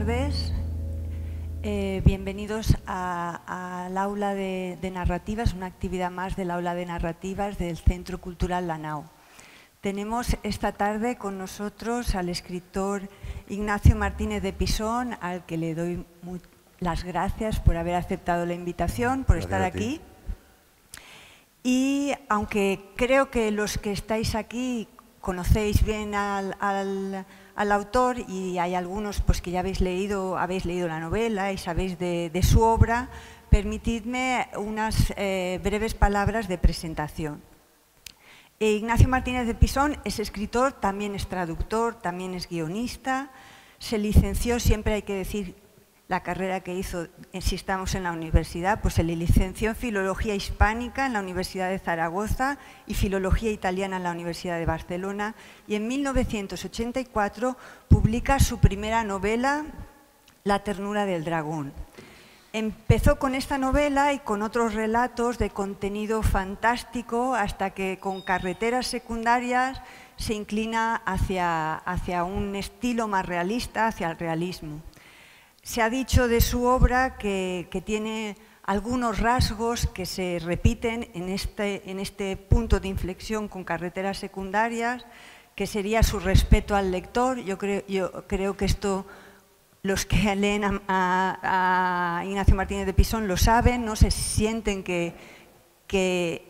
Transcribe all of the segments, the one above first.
tardes. Bienvenidos al aula de narrativas, una actividad más del aula de narrativas del Centro Cultural La Nau. Tenemos esta tarde con nosotros al escritor Ignacio Martínez de Pisón, al que le doy las gracias por haber aceptado la invitación, por estar aquí. Y aunque creo que los que estáis aquí conocéis bien al autor, y hay algunos pues, que ya habéis leído la novela y sabéis de su obra, permitidme unas breves palabras de presentación. Ignacio Martínez de Pisón es escritor, también es traductor, también es guionista, se licenció, siempre hay que decir la carrera que hizo, si estamos en la universidad, pues se le licenció en Filología Hispánica en la Universidad de Zaragoza y Filología Italiana en la Universidad de Barcelona, y en 1984 publica su primera novela, La ternura del dragón. Empezó con esta novela y con otros relatos de contenido fantástico hasta que con Carreteras secundarias se inclina hacia un estilo más realista, hacia el realismo. Se ha dicho de su obra que tiene algunos rasgos que se repiten en este punto de inflexión con Carreteras secundarias, que sería su respeto al lector. Yo creo que esto los que leen a Ignacio Martínez de Pisón lo saben, no se sienten que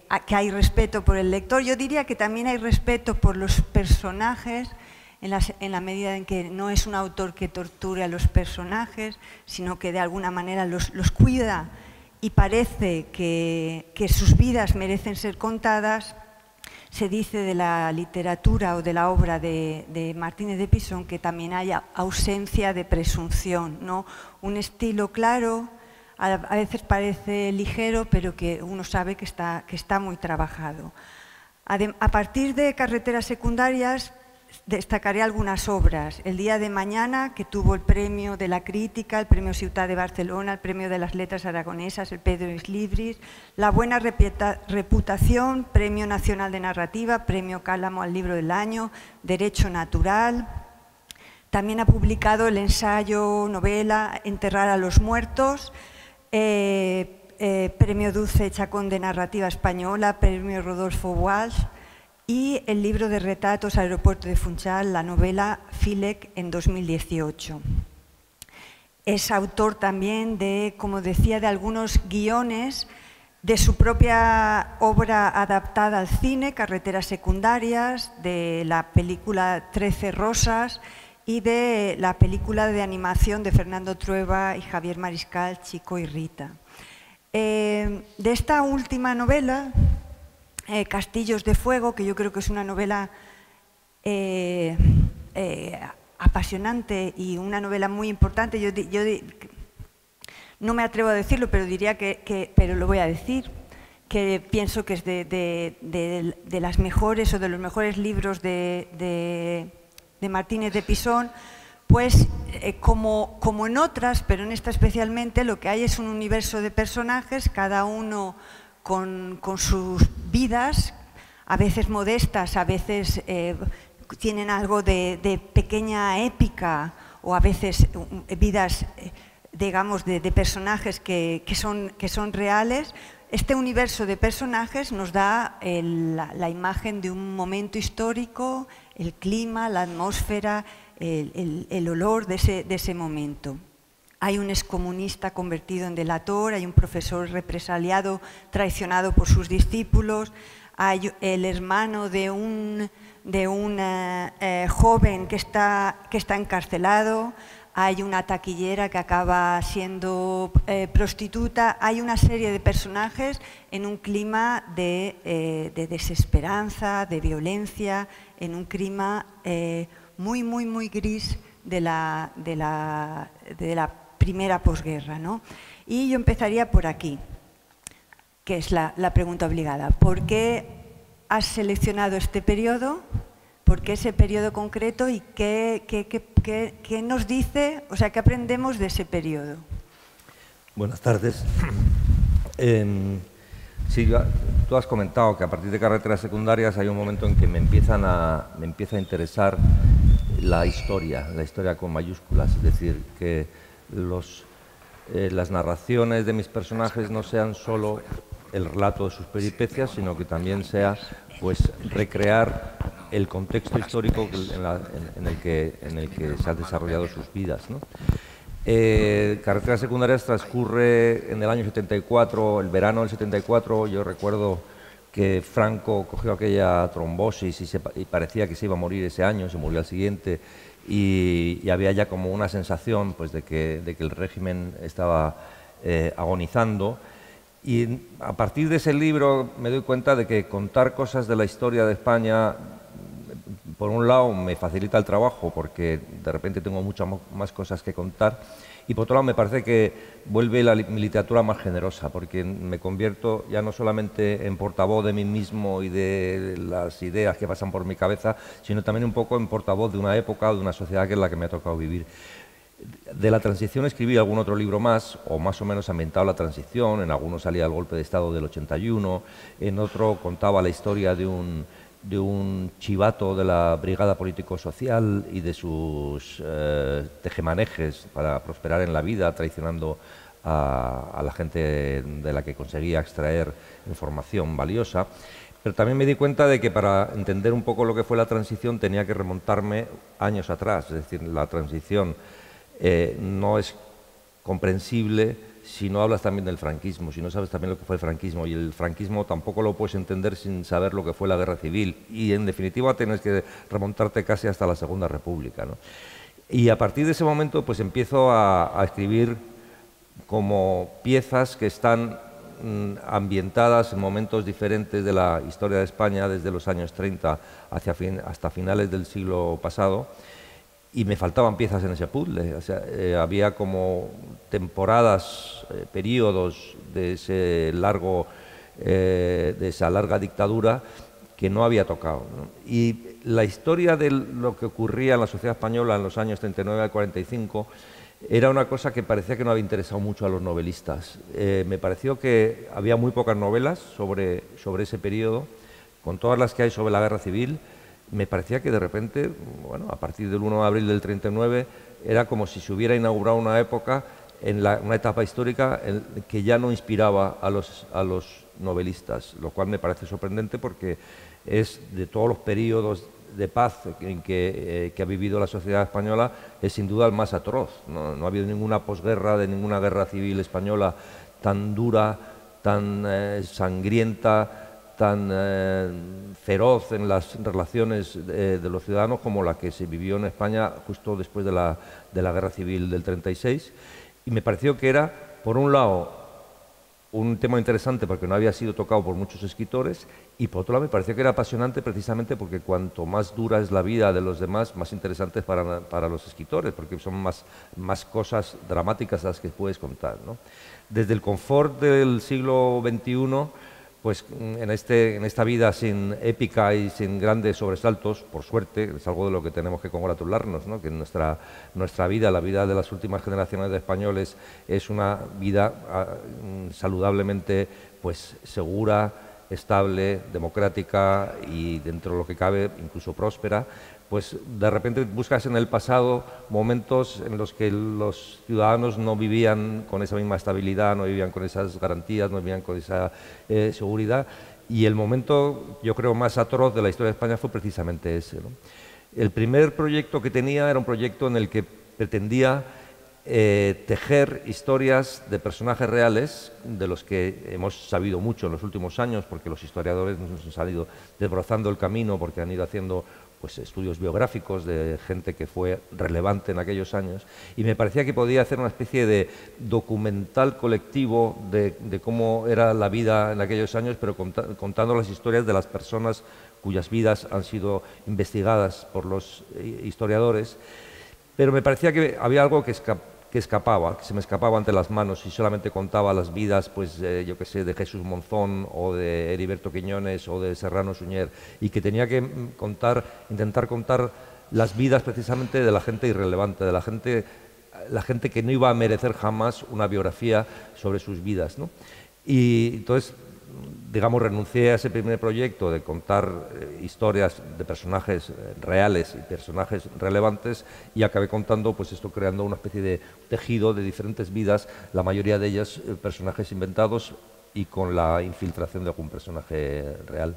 hay respeto por el lector. Yo diría que también hay respeto por los personajes, en la medida en que no es un autor que torture a los personajes, sino que de alguna manera los cuida y parece que sus vidas merecen ser contadas. Se dice de la literatura o de la obra de Martínez de Pisón que también hay ausencia de presunción, ¿no? Un estilo claro, a veces parece ligero, pero que uno sabe que está muy trabajado. A partir de Carreteras secundarias, destacaré algunas obras. El día de mañana, que tuvo el premio de la crítica, el premio Ciutat de Barcelona, el premio de las letras aragonesas, el Pedro Libris, La buena reputación, premio nacional de narrativa, premio Cálamo al libro del año, Derecho natural. También ha publicado el ensayo, novela, Enterrar a los muertos, premio Dulce Chacón de narrativa española, premio Rodolfo Walsh, y el libro de retratos Aeropuerto de Funchal, la novela Filec en 2018. Es autor también de, como decía, de algunos guiones de su propia obra adaptada al cine, Carreteras secundarias, de la película 13 rosas y de la película de animación de Fernando Trueba y Javier Mariscal, Chico y Rita. De esta última novela, Castillos de fuego, que yo creo que es una novela apasionante y una novela muy importante. Yo no me atrevo a decirlo, pero diría pero lo voy a decir, que pienso que es de las mejores o de los mejores libros de Martínez de Pisón. Pues como en otras, pero en esta especialmente, lo que hay es un universo de personajes, cada uno con sus vidas, a veces modestas, a veces tienen algo de pequeña épica, o a veces vidas, digamos, de personajes que son reales. Este universo de personajes nos da la imagen de un momento histórico, el clima, la atmósfera, el olor de ese momento. Hay un excomunista convertido en delator, hay un profesor represaliado, traicionado por sus discípulos, hay el hermano de un joven que está encarcelado, hay una taquillera que acaba siendo prostituta. Hay una serie de personajes en un clima de desesperanza, de violencia, en un clima muy gris de la primera posguerra, ¿no? Y yo empezaría por aquí, que es la pregunta obligada. ¿Por qué has seleccionado este periodo? ¿Por qué ese periodo concreto? ¿Y qué nos dice, o sea, qué aprendemos de ese periodo? Buenas tardes. Sí, tú has comentado que a partir de Carreteras secundarias hay un momento en que me empieza a interesar la historia con mayúsculas, es decir, que las narraciones de mis personajes no sean solo el relato de sus peripecias, sino que también sea pues recrear el contexto histórico en el que se han desarrollado sus vidas, ¿no? Carreteras secundarias transcurre en el año 74, el verano del 74. Yo recuerdo que Franco cogió aquella trombosis y parecía que se iba a morir ese año, se murió al siguiente, y había ya como una sensación pues, de que el régimen estaba agonizando. Y a partir de ese libro me doy cuenta de que contar cosas de la historia de España, por un lado, me facilita el trabajo porque de repente tengo muchas más cosas que contar, y por otro lado me parece que vuelve mi literatura más generosa, porque me convierto ya no solamente en portavoz de mí mismo y de las ideas que pasan por mi cabeza, sino también un poco en portavoz de una época, de una sociedad que es la que me ha tocado vivir. De la transición escribí algún otro libro más, o más o menos ambientado la transición. En alguno salía el golpe de Estado del 81, en otro contaba la historia de un chivato de la Brigada Político-Social y de sus tejemanejes para prosperar en la vida, traicionando a la gente de la que conseguía extraer información valiosa. Pero también me di cuenta de que para entender un poco lo que fue la transición tenía que remontarme años atrás. Es decir, la transición no es comprensible si no hablas también del franquismo, si no sabes también lo que fue el franquismo, y el franquismo tampoco lo puedes entender sin saber lo que fue la guerra civil, y en definitiva tienes que remontarte casi hasta la Segunda República, ¿no? Y a partir de ese momento pues empiezo a escribir como piezas que están ambientadas en momentos diferentes de la historia de España, desde los años 30 hasta finales del siglo pasado. Y me faltaban piezas en ese puzzle. O sea, había como temporadas, periodos de esa larga dictadura que no había tocado, ¿no? Y la historia de lo que ocurría en la sociedad española en los años 39 al 45 era una cosa que parecía que no había interesado mucho a los novelistas. Me pareció que había muy pocas novelas sobre ese periodo, con todas las que hay sobre la guerra civil. Me parecía que de repente, bueno, a partir del 1 de abril del 39, era como si se hubiera inaugurado una época, una etapa histórica que ya no inspiraba a los novelistas, lo cual me parece sorprendente porque es de todos los periodos de paz en que ha vivido la sociedad española, es sin duda el más atroz. No ha habido ninguna posguerra, de ninguna guerra civil española tan dura, tan sangrienta, tan feroz en las relaciones de los ciudadanos como la que se vivió en España justo después de la Guerra Civil del 36. Y me pareció que era, por un lado, un tema interesante porque no había sido tocado por muchos escritores, y por otro lado me pareció que era apasionante precisamente porque cuanto más dura es la vida de los demás, más interesante es para los escritores, porque son más cosas dramáticas las que puedes contar, ¿no? Desde el confort del siglo XXI, pues en esta vida sin épica y sin grandes sobresaltos, por suerte, es algo de lo que tenemos que congratularnos, ¿no? Que nuestra vida, la vida de las últimas generaciones de españoles, es una vida saludablemente pues segura, estable, democrática y, dentro de lo que cabe, incluso próspera. Pues de repente buscas en el pasado momentos en los que los ciudadanos no vivían con esa misma estabilidad, no vivían con esas garantías, no vivían con esa seguridad, y el momento, yo creo, más atroz de la historia de España fue precisamente ese, ¿no? El primer proyecto que tenía era un proyecto en el que pretendía tejer historias de personajes reales, de los que hemos sabido mucho en los últimos años, porque los historiadores nos han ido desbrozando el camino, porque han ido haciendo pues estudios biográficos de gente que fue relevante en aquellos años, y me parecía que podía hacer una especie de documental colectivo de cómo era la vida en aquellos años, pero contando las historias de las personas cuyas vidas han sido investigadas por los historiadores. Pero me parecía que había algo que se me escapaba ante las manos si solamente contaba las vidas, pues yo qué sé, de Jesús Monzón o de Heriberto Quiñones o de Serrano Suñer, y que tenía que intentar contar las vidas precisamente de la gente irrelevante, de la gente que no iba a merecer jamás una biografía sobre sus vidas, ¿no? Y entonces digamos, renuncié a ese primer proyecto de contar historias de personajes reales y personajes relevantes y acabé contando, pues esto, creando una especie de tejido de diferentes vidas, la mayoría de ellas personajes inventados y con la infiltración de algún personaje real.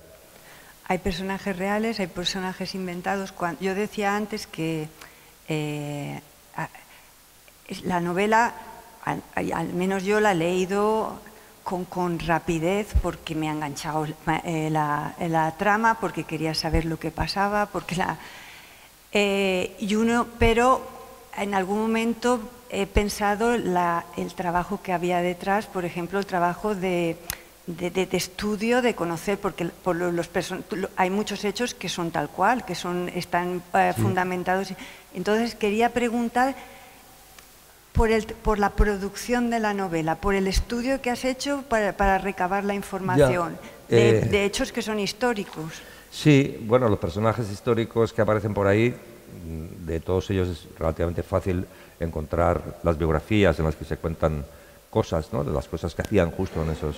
Hay personajes reales, hay personajes inventados. Yo decía antes que la novela, al menos yo la he leído con rapidez porque me ha enganchado la trama, porque quería saber lo que pasaba, pero en algún momento he pensado el trabajo que había detrás, por ejemplo, el trabajo de estudio, de conocer, porque hay muchos hechos que son tal cual, que están fundamentados. Entonces quería preguntar por la producción de la novela, por el estudio que has hecho para recabar la información de hechos que son históricos. Sí, bueno, los personajes históricos que aparecen por ahí, de todos ellos es relativamente fácil encontrar las biografías en las que se cuentan cosas, ¿no? De las cosas que hacían justo en esos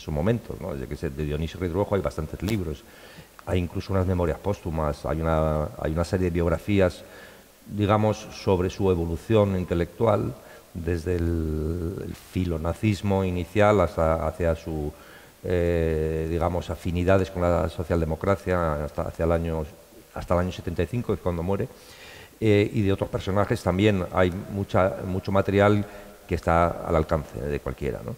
momentos, ¿no? De Dionisio Ridruejo hay bastantes libros, hay incluso unas memorias póstumas, hay una serie de biografías, digamos, sobre su evolución intelectual, desde el filonazismo inicial hacia su, digamos, afinidades con la socialdemocracia hasta el año 75, que es cuando muere, y de otros personajes también hay mucho material que está al alcance de cualquiera, ¿no?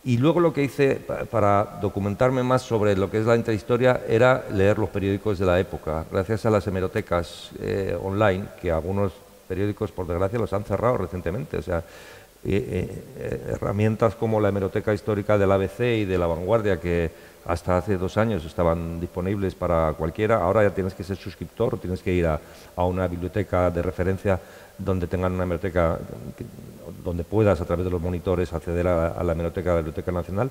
Y luego lo que hice para documentarme más sobre lo que es la intrahistoria era leer los periódicos de la época, gracias a las hemerotecas online, que algunos periódicos, por desgracia, los han cerrado recientemente. O sea, herramientas como la hemeroteca histórica del ABC y de La Vanguardia, que hasta hace 2 años estaban disponibles para cualquiera, ahora ya tienes que ser suscriptor o tienes que ir a una biblioteca de referencia donde tengan una hemeroteca, donde puedas a través de los monitores acceder a la hemeroteca de la Biblioteca Nacional.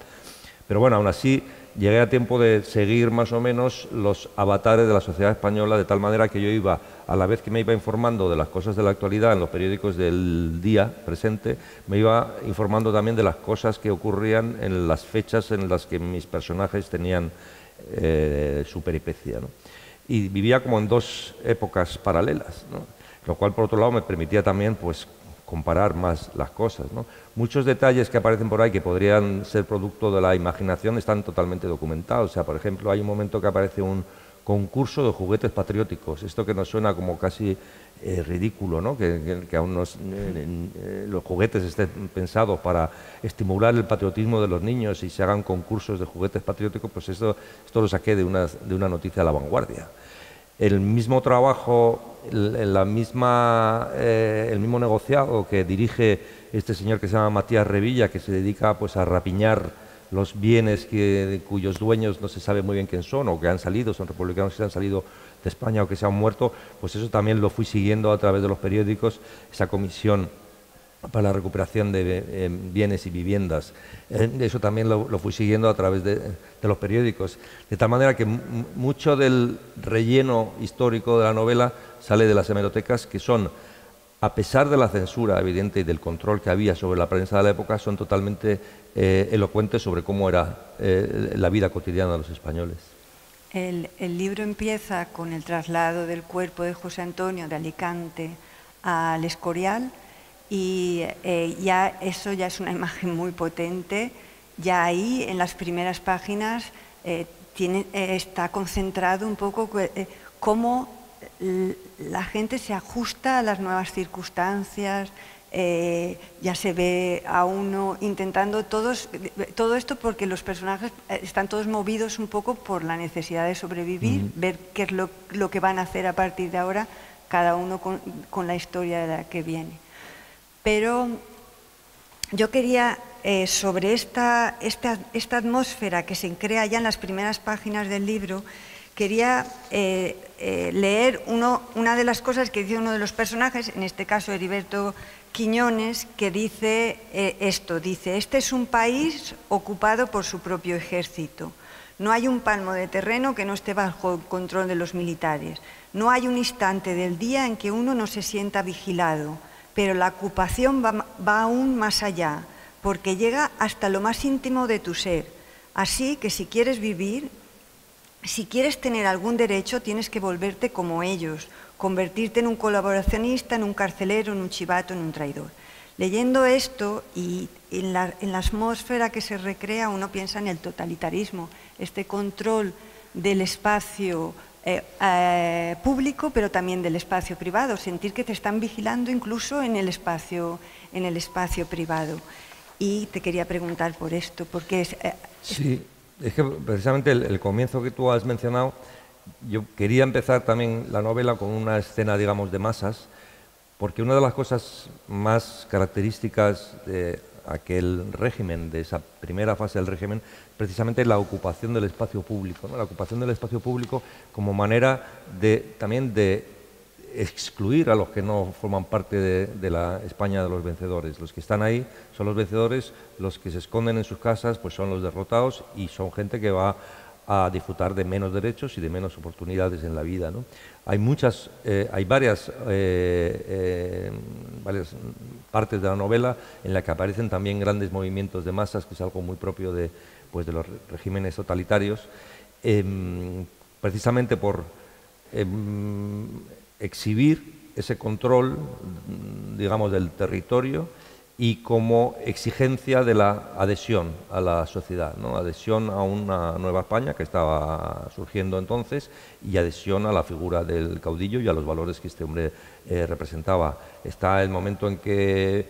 Pero bueno, aún así llegué a tiempo de seguir más o menos los avatares de la sociedad española, de tal manera que yo iba, a la vez que me iba informando de las cosas de la actualidad en los periódicos del día presente, me iba informando también de las cosas que ocurrían en las fechas en las que mis personajes tenían su peripecia, ¿no? Y vivía como en 2 épocas paralelas, ¿no? Lo cual, por otro lado, me permitía también, pues, comparar más las cosas, ¿no? Muchos detalles que aparecen por ahí que podrían ser producto de la imaginación están totalmente documentados. O sea, por ejemplo, hay un momento que aparece un concurso de juguetes patrióticos. Esto que nos suena como casi ridículo, ¿no? Que aún los juguetes estén pensados para estimular el patriotismo de los niños y se hagan concursos de juguetes patrióticos, pues esto lo saqué de una noticia de La Vanguardia. El mismo trabajo, el mismo negociado que dirige este señor que se llama Matías Revilla, que se dedica, pues, a rapiñar los bienes cuyos dueños no se sabe muy bien quién son, o que han salido, son republicanos que se han salido de España o que se han muerto, pues eso también lo fui siguiendo a través de los periódicos, esa comisión para la recuperación de bienes y viviendas. Eso también lo fui siguiendo a través de los periódicos. De tal manera que mucho del relleno histórico de la novela sale de las hemerotecas, que son, a pesar de la censura evidente y del control que había sobre la prensa de la época, son totalmente elocuentes sobre cómo era la vida cotidiana de los españoles. El libro empieza con el traslado del cuerpo de José Antonio de Alicante al Escorial, y eso ya es una imagen muy potente. Ya ahí, en las primeras páginas, está concentrado un poco cómo la gente se ajusta a las nuevas circunstancias. Ya se ve a uno intentando todo esto, porque los personajes están todos movidos un poco por la necesidad de sobrevivir, ver qué es lo que van a hacer a partir de ahora, cada uno con la historia de la que viene. Pero yo quería, sobre esta atmósfera que se crea ya en las primeras páginas del libro, quería leer una de las cosas que dice uno de los personajes, en este caso Heriberto Quiñones, que dice dice: este es un país ocupado por su propio ejército. No hay un palmo de terreno que no esté bajo el control de los militares. No hay un instante del día en que uno no se sienta vigilado. Pero la ocupación va aún más allá, porque llega hasta lo más íntimo de tu ser, Así que si quieres vivir, si quieres tener algún derecho, tienes que volverte como ellos, convertirte en un colaboracionista, en un carcelero, en un chivato, en un traidor. Leyendo esto y en la atmósfera que se recrea, uno piensa en el totalitarismo, este control del espacio público, pero también del espacio privado, sentir que te están vigilando incluso en el espacio privado. Y te quería preguntar por esto, porque sí, es que precisamente el comienzo que tú has mencionado, yo quería empezar también la novela con una escena, digamos, de masas, porque una de las cosas más características de aquel régimen, de esa primera fase del régimen, precisamente la ocupación del espacio público, ¿no? La ocupación del espacio público como manera también de excluir a los que no forman parte de la España de los vencedores. Los que están ahí son los vencedores, los que se esconden en sus casas pues son los derrotados y son gente que va a disfrutar de menos derechos y de menos oportunidades en la vida, ¿no? Hay varias partes de la novela en la que aparecen también grandes movimientos de masas, que es algo muy propio de los regímenes totalitarios, precisamente por exhibir ese control, digamos, del territorio y como exigencia de la adhesión a la sociedad, ¿no? Adhesión a una nueva España que estaba surgiendo entonces y adhesión a la figura del caudillo y a los valores que este hombre representaba. Está el momento en que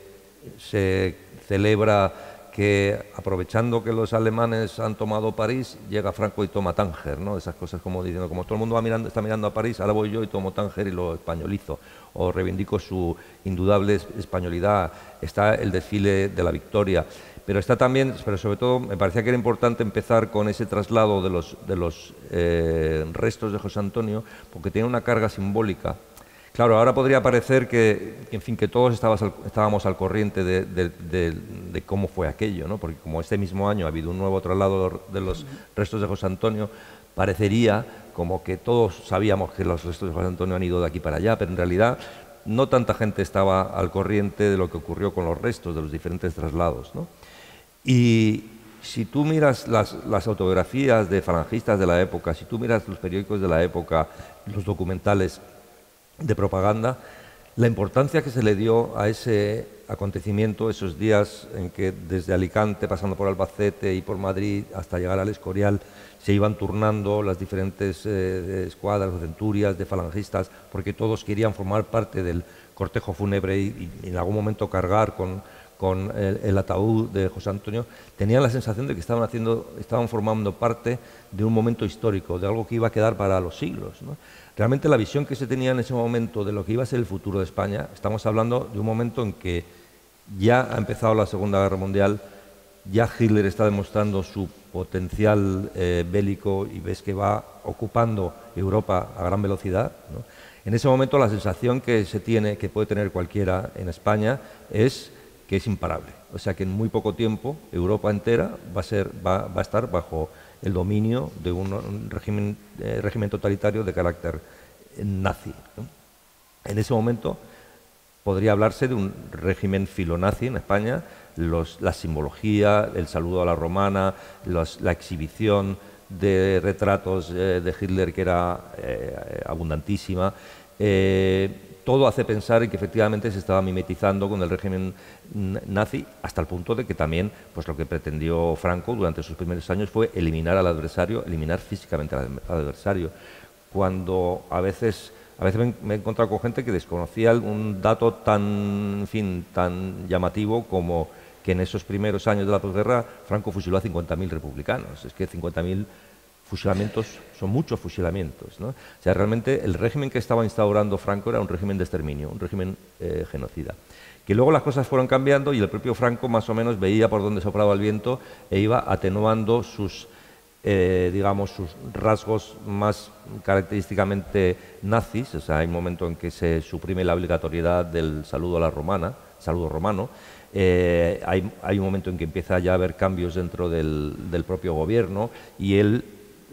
se celebra que, aprovechando que los alemanes han tomado París, llega Franco y toma Tánger, ¿no? Esas cosas como diciendo, como todo el mundo está mirando a París, ahora voy yo y tomo Tánger y lo españolizo, o reivindico su indudable españolidad. Está el desfile de la Victoria, pero está también, pero sobre todo me parecía que era importante empezar con ese traslado de los restos de José Antonio, porque tiene una carga simbólica. Claro, ahora podría parecer en fin, que todos estábamos al corriente de cómo fue aquello, ¿no? Porque como este mismo año ha habido un nuevo traslado de los restos de José Antonio, parecería como que todos sabíamos que los restos de José Antonio han ido de aquí para allá, pero en realidad no tanta gente estaba al corriente de lo que ocurrió con los restos de los diferentes traslados, ¿no? Y si tú miras las autobiografías de falangistas de la época, si tú miras los periódicos de la época, los documentales de propaganda, la importancia que se le dio a ese acontecimiento, esos días en que desde Alicante, pasando por Albacete y por Madrid hasta llegar al Escorial, se iban turnando las diferentes escuadras o centurias de falangistas, porque todos querían formar parte del cortejo fúnebre y en algún momento cargar con el ataúd de José Antonio, tenían la sensación de que estaban formando parte de un momento histórico, de algo que iba a quedar para los siglos, ¿no? Realmente la visión que se tenía en ese momento de lo que iba a ser el futuro de España, estamos hablando de un momento en que ya ha empezado la Segunda Guerra Mundial, ya Hitler está demostrando su potencial bélico y ves que va ocupando Europa a gran velocidad, ¿no? En ese momento la sensación que se tiene, que puede tener cualquiera en España, es que es imparable. O sea que en muy poco tiempo Europa entera va a estar bajo el dominio de un régimen totalitario de carácter nazi, ¿no? En ese momento podría hablarse de un régimen filonazi en España. La simbología, el saludo a la romana, la exhibición de retratos de Hitler, que era abundantísima, todo hace pensar en que efectivamente se estaba mimetizando con el régimen nazi, hasta el punto de que también pues lo que pretendió Franco durante sus primeros años fue eliminar al adversario, eliminar físicamente al adversario. Cuando a veces me he encontrado con gente que desconocía un dato tan llamativo como que en esos primeros años de la posguerra Franco fusiló a 50.000 republicanos. Es que 50.000 fusilamientos son muchos fusilamientos, ¿no? O sea, realmente el régimen que estaba instaurando Franco era un régimen de exterminio, un régimen genocida. Que luego las cosas fueron cambiando y el propio Franco más o menos veía por dónde soplaba el viento e iba atenuando sus rasgos más característicamente nazis. O sea, hay un momento en que se suprime la obligatoriedad del saludo a la romana, saludo romano. Hay un momento en que empieza ya a haber cambios dentro del propio gobierno y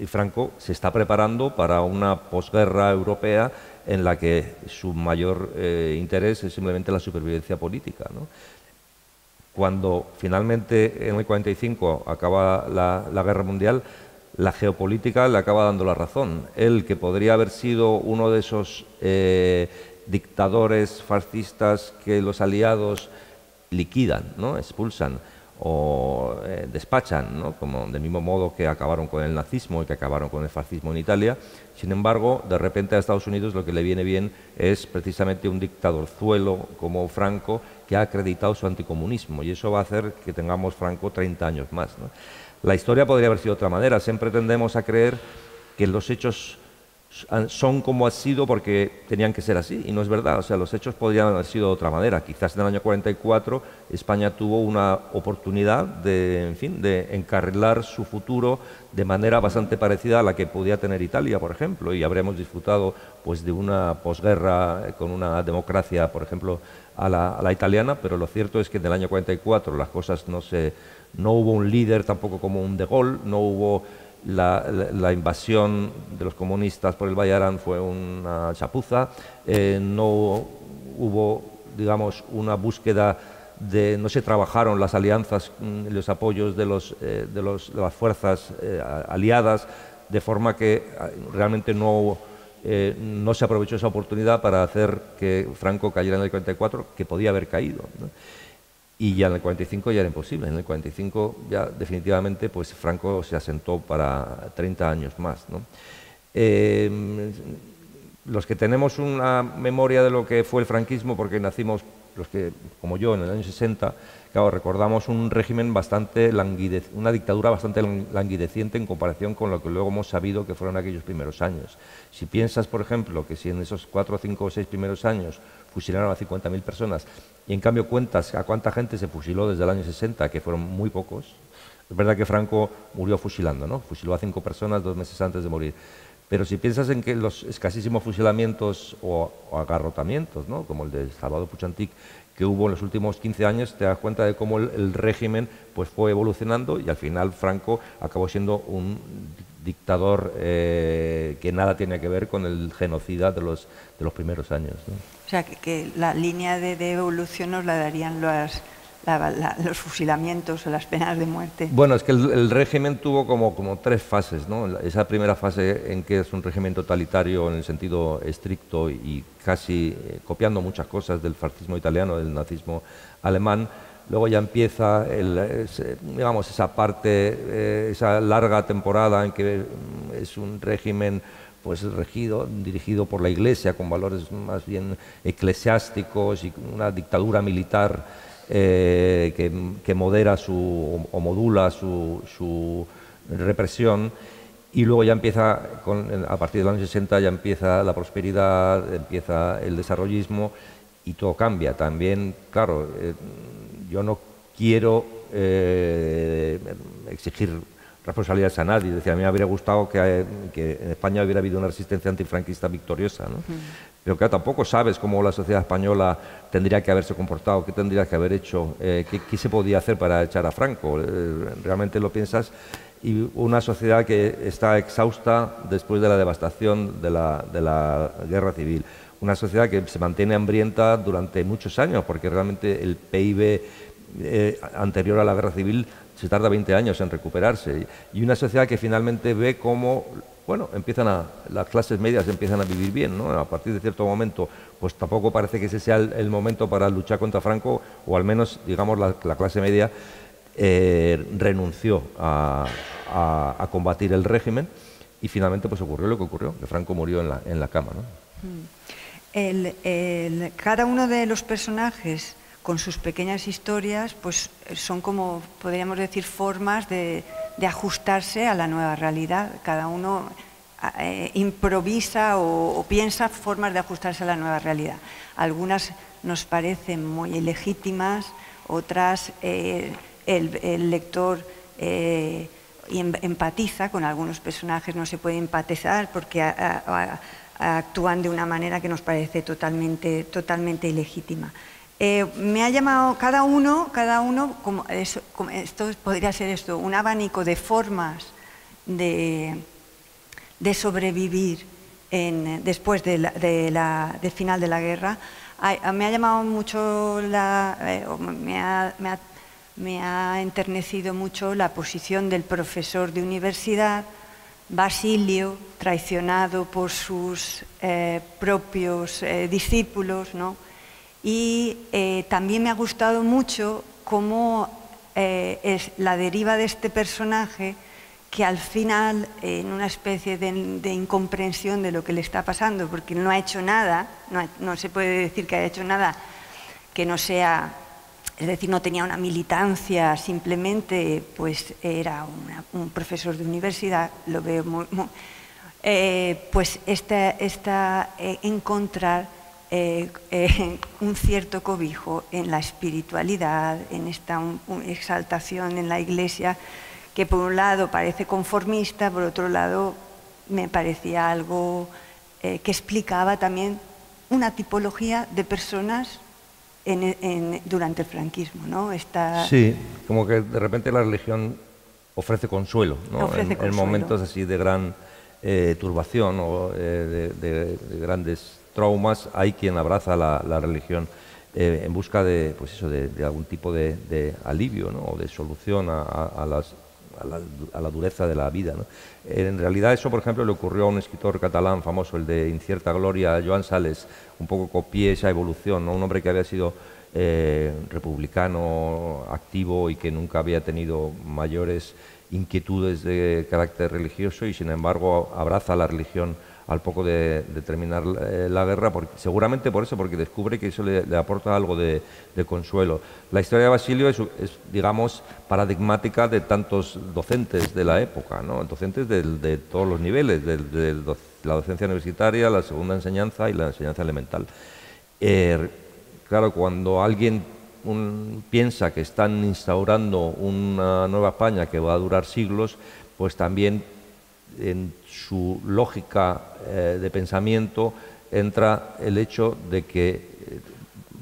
Franco se está preparando para una posguerra europea en la que su mayor interés es simplemente la supervivencia política, ¿no? Cuando finalmente en el 45 acaba la Guerra Mundial, la geopolítica le acaba dando la razón. Él, que podría haber sido uno de esos dictadores fascistas que los aliados liquidan, ¿no?, expulsan o despachan, ¿no?, como del mismo modo que acabaron con el nazismo y que acabaron con el fascismo en Italia. Sin embargo, de repente a Estados Unidos lo que le viene bien es precisamente un dictadorzuelo como Franco, que ha acreditado su anticomunismo, y eso va a hacer que tengamos Franco 30 años más, ¿no? La historia podría haber sido de otra manera. Siempre tendemos a creer que los hechos son como han sido porque tenían que ser así, y no es verdad. O sea, los hechos podrían haber sido de otra manera. Quizás en el año 44 España tuvo una oportunidad de, en fin, de encarrilar su futuro de manera bastante parecida a la que podía tener Italia, por ejemplo, y habríamos disfrutado pues de una posguerra con una democracia, por ejemplo, a la italiana. Pero lo cierto es que en el año 44 las cosas no hubo un líder tampoco como un De Gaulle, no hubo la invasión de los comunistas por el Valle Arán, fue una chapuza, no hubo, digamos, una búsqueda no se trabajaron las alianzas, los apoyos de las fuerzas aliadas, de forma que realmente no se aprovechó esa oportunidad para hacer que Franco cayera en el 44, que podía haber caído, ¿no? Y ya en el 45 ya era imposible. En el 45 ya definitivamente pues Franco se asentó para 30 años más, ¿no? Los que tenemos una memoria de lo que fue el franquismo, porque nacimos, los que como yo, en el año 60, claro, recordamos un régimen bastante una dictadura bastante languideciente en comparación con lo que luego hemos sabido que fueron aquellos primeros años. Si piensas, por ejemplo, que si en esos 4, 5 o 6 primeros años fusilaron a 50.000 personas, y en cambio cuentas a cuánta gente se fusiló desde el año 60, que fueron muy pocos. Es verdad que Franco murió fusilando, ¿no? Fusiló a 5 personas 2 meses antes de morir. Pero si piensas en que los escasísimos fusilamientos o agarrotamientos, ¿no?, como el de Salvador Puig que hubo en los últimos 15 años, te das cuenta de cómo el régimen pues fue evolucionando, y al final Franco acabó siendo un dictador que nada tiene que ver con el genocida de los primeros años, ¿no? O sea, que la línea de evolución nos la darían los fusilamientos o las penas de muerte. Bueno, es que el régimen tuvo como 3 fases, ¿no? Esa primera fase en que es un régimen totalitario en el sentido estricto y casi copiando muchas cosas del fascismo italiano, del nazismo alemán. Luego ya empieza digamos, esa parte, esa larga temporada en que es un régimen pues dirigido por la Iglesia, con valores más bien eclesiásticos, y una dictadura militar que modera o modula su represión. Y luego ya empieza, a partir del año 60, ya empieza la prosperidad, empieza el desarrollismo, y todo cambia. También, claro, yo no quiero exigir responsabilidades a nadie. Es decir, a mí me habría gustado que en España hubiera habido una resistencia antifranquista victoriosa, ¿no? Pero que tampoco sabes cómo la sociedad española tendría que haberse comportado, qué tendría que haber hecho, qué se podía hacer para echar a Franco. Realmente lo piensas, y una sociedad que está exhausta después de la devastación de la guerra civil. Una sociedad que se mantiene hambrienta durante muchos años, porque realmente el PIB anterior a la guerra civil se tarda 20 años en recuperarse. Y una sociedad que finalmente ve cómo, bueno, las clases medias empiezan a vivir bien, ¿no? A partir de cierto momento, pues tampoco parece que ese sea el momento para luchar contra Franco, o al menos, digamos, la clase media renunció a combatir el régimen, y finalmente pues ocurrió lo que ocurrió, que Franco murió en la cama, ¿no? Cada uno de los personajes, con sus pequeñas historias, pues son como, podríamos decir, formas de ajustarse a la nueva realidad. Cada uno improvisa o piensa formas de ajustarse a la nueva realidad. Algunas nos parecen muy ilegítimas, otras el lector empatiza con algunos personajes. No se puede empatizar porque actúan de una manera que nos parece totalmente ilegítima. Me ha llamado cada uno como esto podría ser un abanico de formas de sobrevivir después del final de la guerra. Me ha llamado mucho, me ha enternecido mucho la posición del profesor de universidad, Basilio, traicionado por sus propios discípulos, ¿no? Y también me ha gustado mucho cómo es la deriva de este personaje, que al final, en una especie de incomprensión de lo que le está pasando, porque no ha hecho nada, no se puede decir que haya hecho nada que no sea, es decir, no tenía una militancia, simplemente pues era un profesor de universidad, lo veo pues encontrar un cierto cobijo en la espiritualidad, en esta exaltación en la Iglesia, que por un lado parece conformista, por otro lado me parecía algo que explicaba también una tipología de personas durante el franquismo, ¿no? Sí, como que de repente la religión ofrece consuelo, ¿no? Ofrece consuelo. En momentos así de gran turbación o de grandes traumas, hay quien abraza la religión en busca de, pues eso, de algún tipo de alivio, ¿no? O de solución a la dureza de la vida, ¿no? En realidad eso, por ejemplo, le ocurrió a un escritor catalán famoso, el de Incierta Gloria, Joan Sales. Un poco copié esa evolución, ¿no? Un hombre que había sido republicano activo y que nunca había tenido mayores inquietudes de carácter religioso, y sin embargo abraza la religión al poco de terminar la guerra, seguramente por eso, porque descubre que eso le aporta algo de consuelo. La historia de Basilio es, digamos, paradigmática de tantos docentes de la época, ¿no? Docentes de todos los niveles, de la docencia universitaria, la segunda enseñanza y la enseñanza elemental. Claro, cuando alguien piensa que están instaurando una nueva España que va a durar siglos, pues también en su lógica de pensamiento entra el hecho de que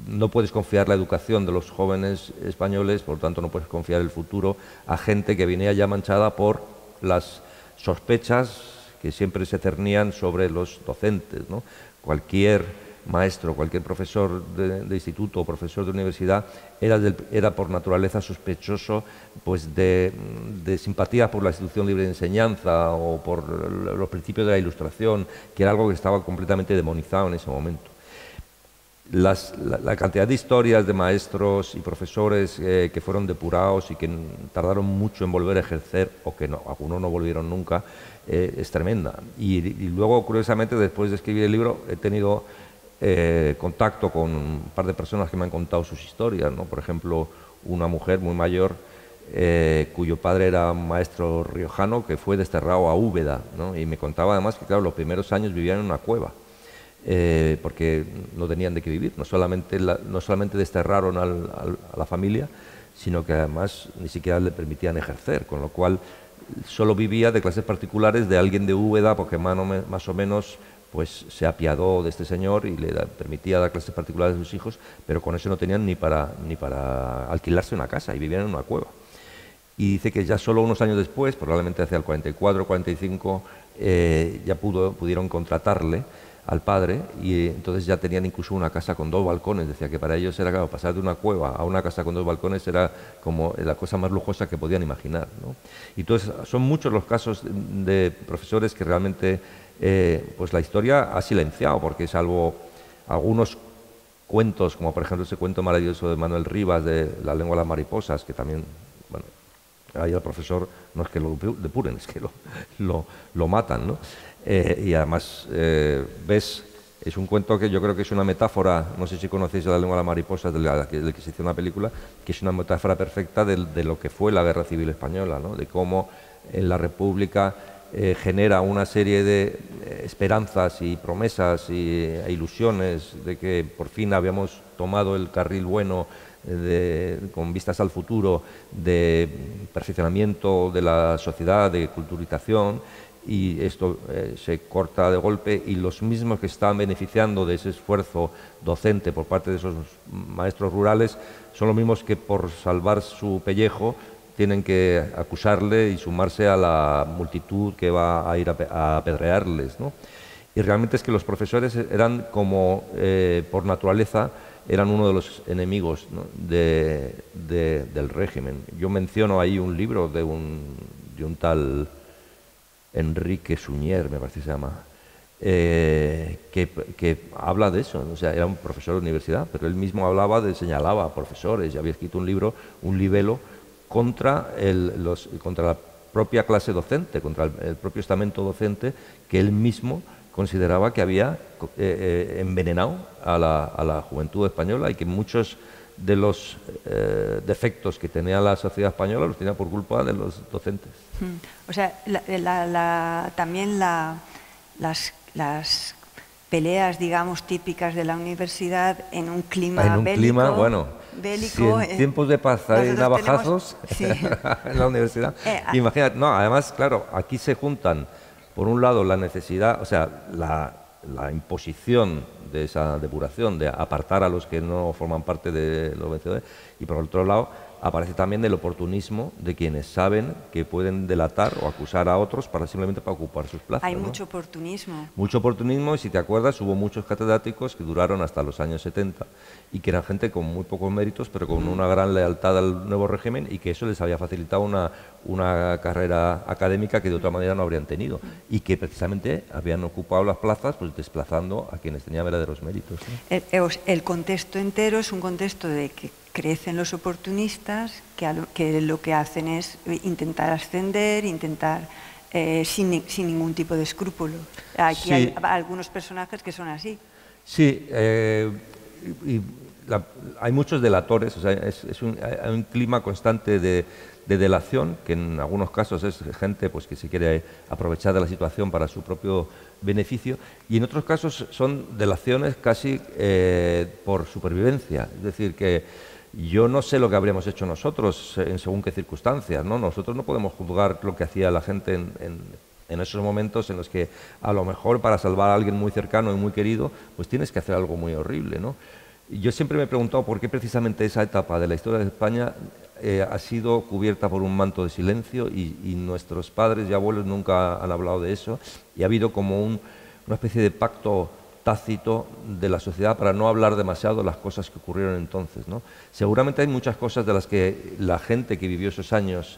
no puedes confiar la educación de los jóvenes españoles, por lo tanto no puedes confiar el futuro a gente que venía ya manchada por las sospechas que siempre se cernían sobre los docentes, ¿no? Cualquier maestro, cualquier profesor de instituto o profesor de universidad era por naturaleza sospechoso, pues de simpatía por la institución libre de enseñanza o por los principios de la Ilustración, que era algo que estaba completamente demonizado en ese momento. La cantidad de historias de maestros y profesores que fueron depurados y que tardaron mucho en volver a ejercer, o que no, algunos no volvieron nunca, es tremenda. Y luego, curiosamente, después de escribir el libro, he tenido contacto con un par de personas que me han contado sus historias, ¿no? Por ejemplo, una mujer muy mayor cuyo padre era maestro riojano, que fue desterrado a Úbeda, ¿no? Y me contaba además que, claro, los primeros años vivían en una cueva, porque no tenían de qué vivir. No solamente desterraron a la familia, sino que además ni siquiera le permitían ejercer, con lo cual solo vivía de clases particulares de alguien de Úbeda, porque más o menos pues se apiadó de este señor y le permitía dar clases particulares a sus hijos, pero con eso no tenían ni para alquilarse una casa, y vivían en una cueva. Y dice que ya solo unos años después, probablemente hacia el 44, 45, ya pudieron contratarle al padre, y entonces ya tenían incluso una casa con 2 balcones. Decía que para ellos era, claro, pasar de una cueva a una casa con 2 balcones era como la cosa más lujosa que podían imaginar, ¿no? Y entonces son muchos los casos de profesores que realmente pues la historia ha silenciado, porque salvo algunos cuentos, como por ejemplo ese cuento maravilloso de Manuel Rivas de La lengua de las mariposas, que también, bueno, ahí al profesor no es que lo depuren, es que lo matan, ¿no? Y además, ves, es un cuento que yo creo que es una metáfora, no sé si conocéis La lengua de las mariposas, de la que se hizo una película, que es una metáfora perfecta de lo que fue la Guerra Civil Española, ¿no? De cómo en la República genera una serie de esperanzas y promesas e ilusiones de que por fin habíamos tomado el carril bueno con vistas al futuro, de perfeccionamiento de la sociedad, de culturización, y esto se corta de golpe, y los mismos que están beneficiando de ese esfuerzo docente por parte de esos maestros rurales son los mismos que, por salvar su pellejo, tienen que acusarle y sumarse a la multitud que va a ir a apedrearles, ¿no? Y realmente es que los profesores eran como, por naturaleza, eran uno de los enemigos, ¿no?, del régimen. Yo menciono ahí un libro de un tal Enrique Suñer, me parece que se llama, que habla de eso. O sea, era un profesor de universidad, pero él mismo señalaba a profesores y había escrito un libro, un libelo, contra la propia clase docente, contra el propio estamento docente, que él mismo consideraba que había envenenado a la juventud española y que muchos de los defectos que tenía la sociedad española los tenía por culpa de los docentes. O sea, también las peleas, digamos, típicas de la universidad en un clima bélico, bueno, bélico, si en tiempos de paz hay navajazos sí. en la universidad, imagínate, no, además, claro, aquí se juntan, por un lado, la necesidad, o sea, la imposición de esa depuración, de apartar a los que no forman parte de los vencedores, y por otro lado, aparece también el oportunismo de quienes saben que pueden delatar o acusar a otros simplemente para ocupar sus plazas. Hay mucho oportunismo. Mucho oportunismo, y si te acuerdas, hubo muchos catedráticos que duraron hasta los años 70 y que eran gente con muy pocos méritos, pero con una gran lealtad al nuevo régimen, y que eso les había facilitado una carrera académica que de otra manera no habrían tenido, y que precisamente habían ocupado las plazas pues desplazando a quienes tenían verdaderos méritos, ¿no? El contexto entero es un contexto de que crecen los oportunistas, que lo que hacen es intentar ascender, sin ningún tipo de escrúpulo. Aquí sí. Hay algunos personajes que son así. Sí, hay muchos delatores, o sea, hay un clima constante de delación, que en algunos casos es gente pues, que se quiere aprovechar de la situación para su propio beneficio, y en otros casos son delaciones casi por supervivencia. Es decir, que yo no sé lo que habríamos hecho nosotros en según qué circunstancias, ¿no? Nosotros no podemos juzgar lo que hacía la gente en esos momentos en los que a lo mejor para salvar a alguien muy cercano y muy querido, pues tienes que hacer algo muy horrible, ¿no? Y yo siempre me he preguntado por qué precisamente esa etapa de la historia de España ha sido cubierta por un manto de silencio, y nuestros padres y abuelos nunca han hablado de eso, y ha habido como una especie de pacto tácito de la sociedad para no hablar demasiado de las cosas que ocurrieron entonces, ¿no? Seguramente hay muchas cosas de las que la gente que vivió esos años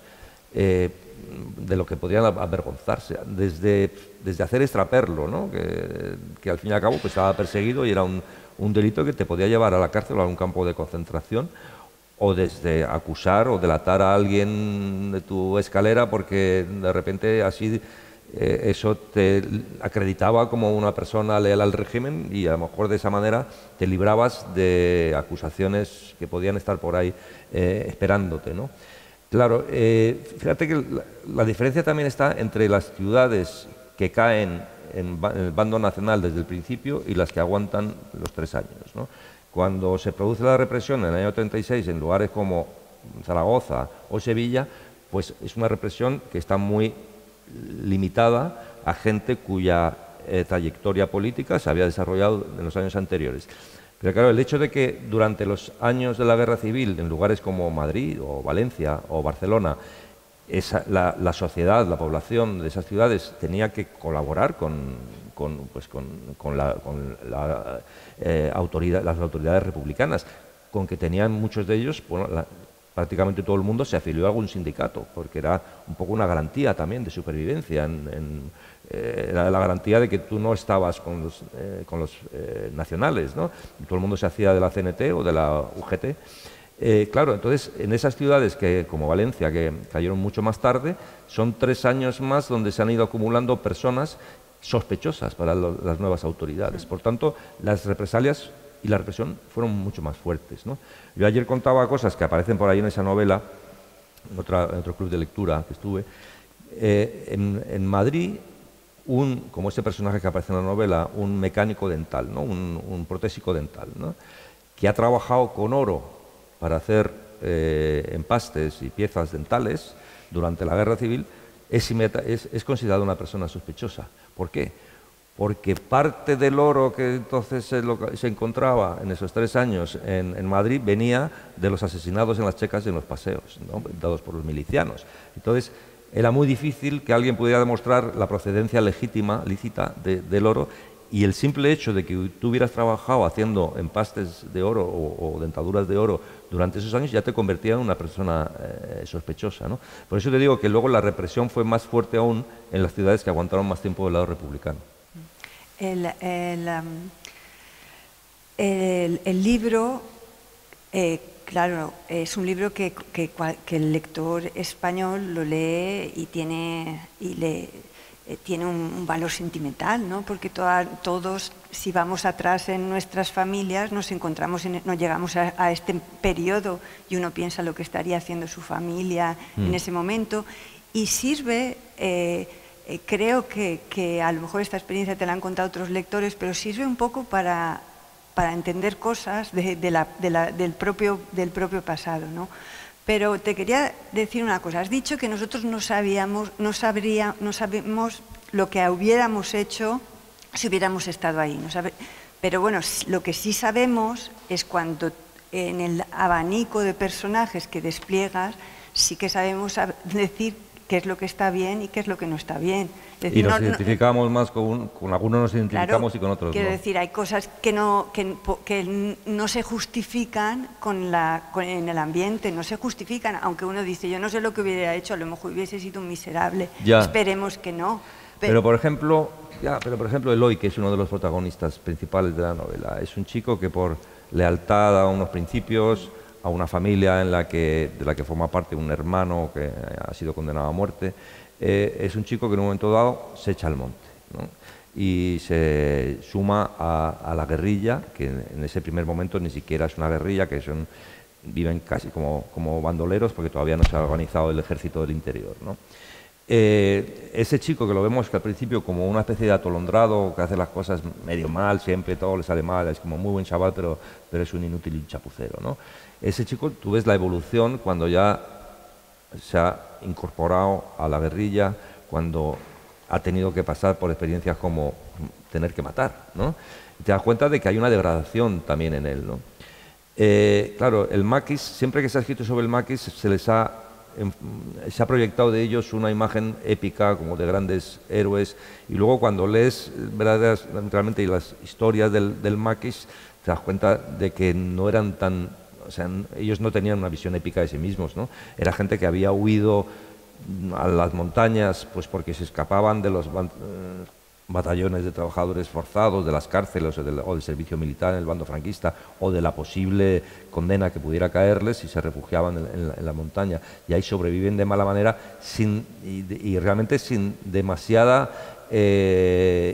de lo que podían avergonzarse, desde hacer extraperlo, ¿no? Que al fin y al cabo pues, estaba perseguido y era un delito que te podía llevar a la cárcel o a un campo de concentración, o desde acusar o delatar a alguien de tu escalera porque de repente así eso te acreditaba como una persona leal al régimen, y a lo mejor de esa manera te librabas de acusaciones que podían estar por ahí esperándote, ¿no? Claro, fíjate que la diferencia también está entre las ciudades que caen en el bando nacional desde el principio y las que aguantan los 3 años, ¿no? Cuando se produce la represión en el año 36 en lugares como Zaragoza o Sevilla, pues es una represión que está muy limitada a gente cuya trayectoria política se había desarrollado en los años anteriores. Pero claro, el hecho de que durante los años de la Guerra Civil, en lugares como Madrid o Valencia o Barcelona, la sociedad, la población de esas ciudades tenía que colaborar las autoridades republicanas, con que tenían muchos de ellos, bueno, prácticamente todo el mundo se afilió a algún sindicato, porque era un poco una garantía también de supervivencia. Era la garantía de que tú no estabas con los nacionales, ¿no? Todo el mundo se hacía de la CNT o de la UGT. Claro, entonces en esas ciudades como Valencia, que cayeron mucho más tarde, son 3 años más donde se han ido acumulando personas sospechosas para las nuevas autoridades. Por tanto, las represalias y la represión fueron mucho más fuertes, ¿no? Yo ayer contaba cosas que aparecen por ahí en esa novela, en otro club de lectura que estuve. En Madrid, como ese personaje que aparece en la novela, un mecánico dental, ¿no? un protésico dental, ¿no? Que ha trabajado con oro para hacer empastes y piezas dentales durante la Guerra Civil, es considerado una persona sospechosa. ¿Por qué? Porque parte del oro que entonces se encontraba en esos 3 años en Madrid venía de los asesinados en las checas y en los paseos, ¿no? Dados por los milicianos. Entonces, era muy difícil que alguien pudiera demostrar la procedencia legítima, lícita, del oro, y el simple hecho de que tú hubieras trabajado haciendo empastes de oro o dentaduras de oro durante esos años ya te convertía en una persona sospechosa, ¿no? Por eso te digo que luego la represión fue más fuerte aún en las ciudades que aguantaron más tiempo del lado republicano. El libro, claro, es un libro que el lector español lo lee y tiene un valor sentimental, ¿no? Porque todos, si vamos atrás en nuestras familias, nos llegamos a este periodo y uno piensa lo que estaría haciendo su familia en ese momento, y sirve, creo que a lo mejor esta experiencia te la han contado otros lectores, pero sirve un poco para entender cosas del propio pasado, ¿no? Pero te quería decir una cosa. Has dicho que nosotros no sabemos lo que hubiéramos hecho si hubiéramos estado ahí. Pero bueno, lo que sí sabemos es cuando en el abanico de personajes que despliegas, sí que sabemos decir qué es lo que está bien y qué es lo que no está bien. Es decir, y nos identificamos más con algunos nos identificamos, claro, y con otros quiero no. decir, hay cosas que no se justifican en el ambiente, no se justifican, aunque uno dice, yo no sé lo que hubiera hecho, a lo mejor hubiese sido un miserable, ya. Esperemos que no. Pero por ejemplo, Eloy, que es uno de los protagonistas principales de la novela, es un chico que por lealtad a unos principios, a una familia de la que forma parte un hermano que ha sido condenado a muerte, es un chico que en un momento dado se echa al monte, ¿no? Y se suma a la guerrilla, que en ese primer momento ni siquiera es una guerrilla, que viven casi como bandoleros porque todavía no se ha organizado el ejército del interior, ¿no? Ese chico que lo vemos que al principio como una especie de atolondrado, que hace las cosas medio mal, siempre todo le sale mal, es como muy buen chaval, pero es un inútil y un chapucero, ¿no? Ese chico, tú ves la evolución cuando ya se ha incorporado a la guerrilla, cuando ha tenido que pasar por experiencias como tener que matar, ¿no? Y te das cuenta de que hay una degradación también en él, ¿no? Claro, el maquis, siempre que se ha escrito sobre el maquis, se ha proyectado de ellos una imagen épica, como de grandes héroes, y luego cuando lees realmente las historias del maquis, te das cuenta de que no eran tan... O sea, ellos no tenían una visión épica de sí mismos, ¿no? Era gente que había huido a las montañas pues porque se escapaban de los batallones de trabajadores forzados, de las cárceles o del servicio militar en el bando franquista, o de la posible condena que pudiera caerles si se refugiaban en la montaña. Y ahí sobreviven de mala manera y realmente sin demasiada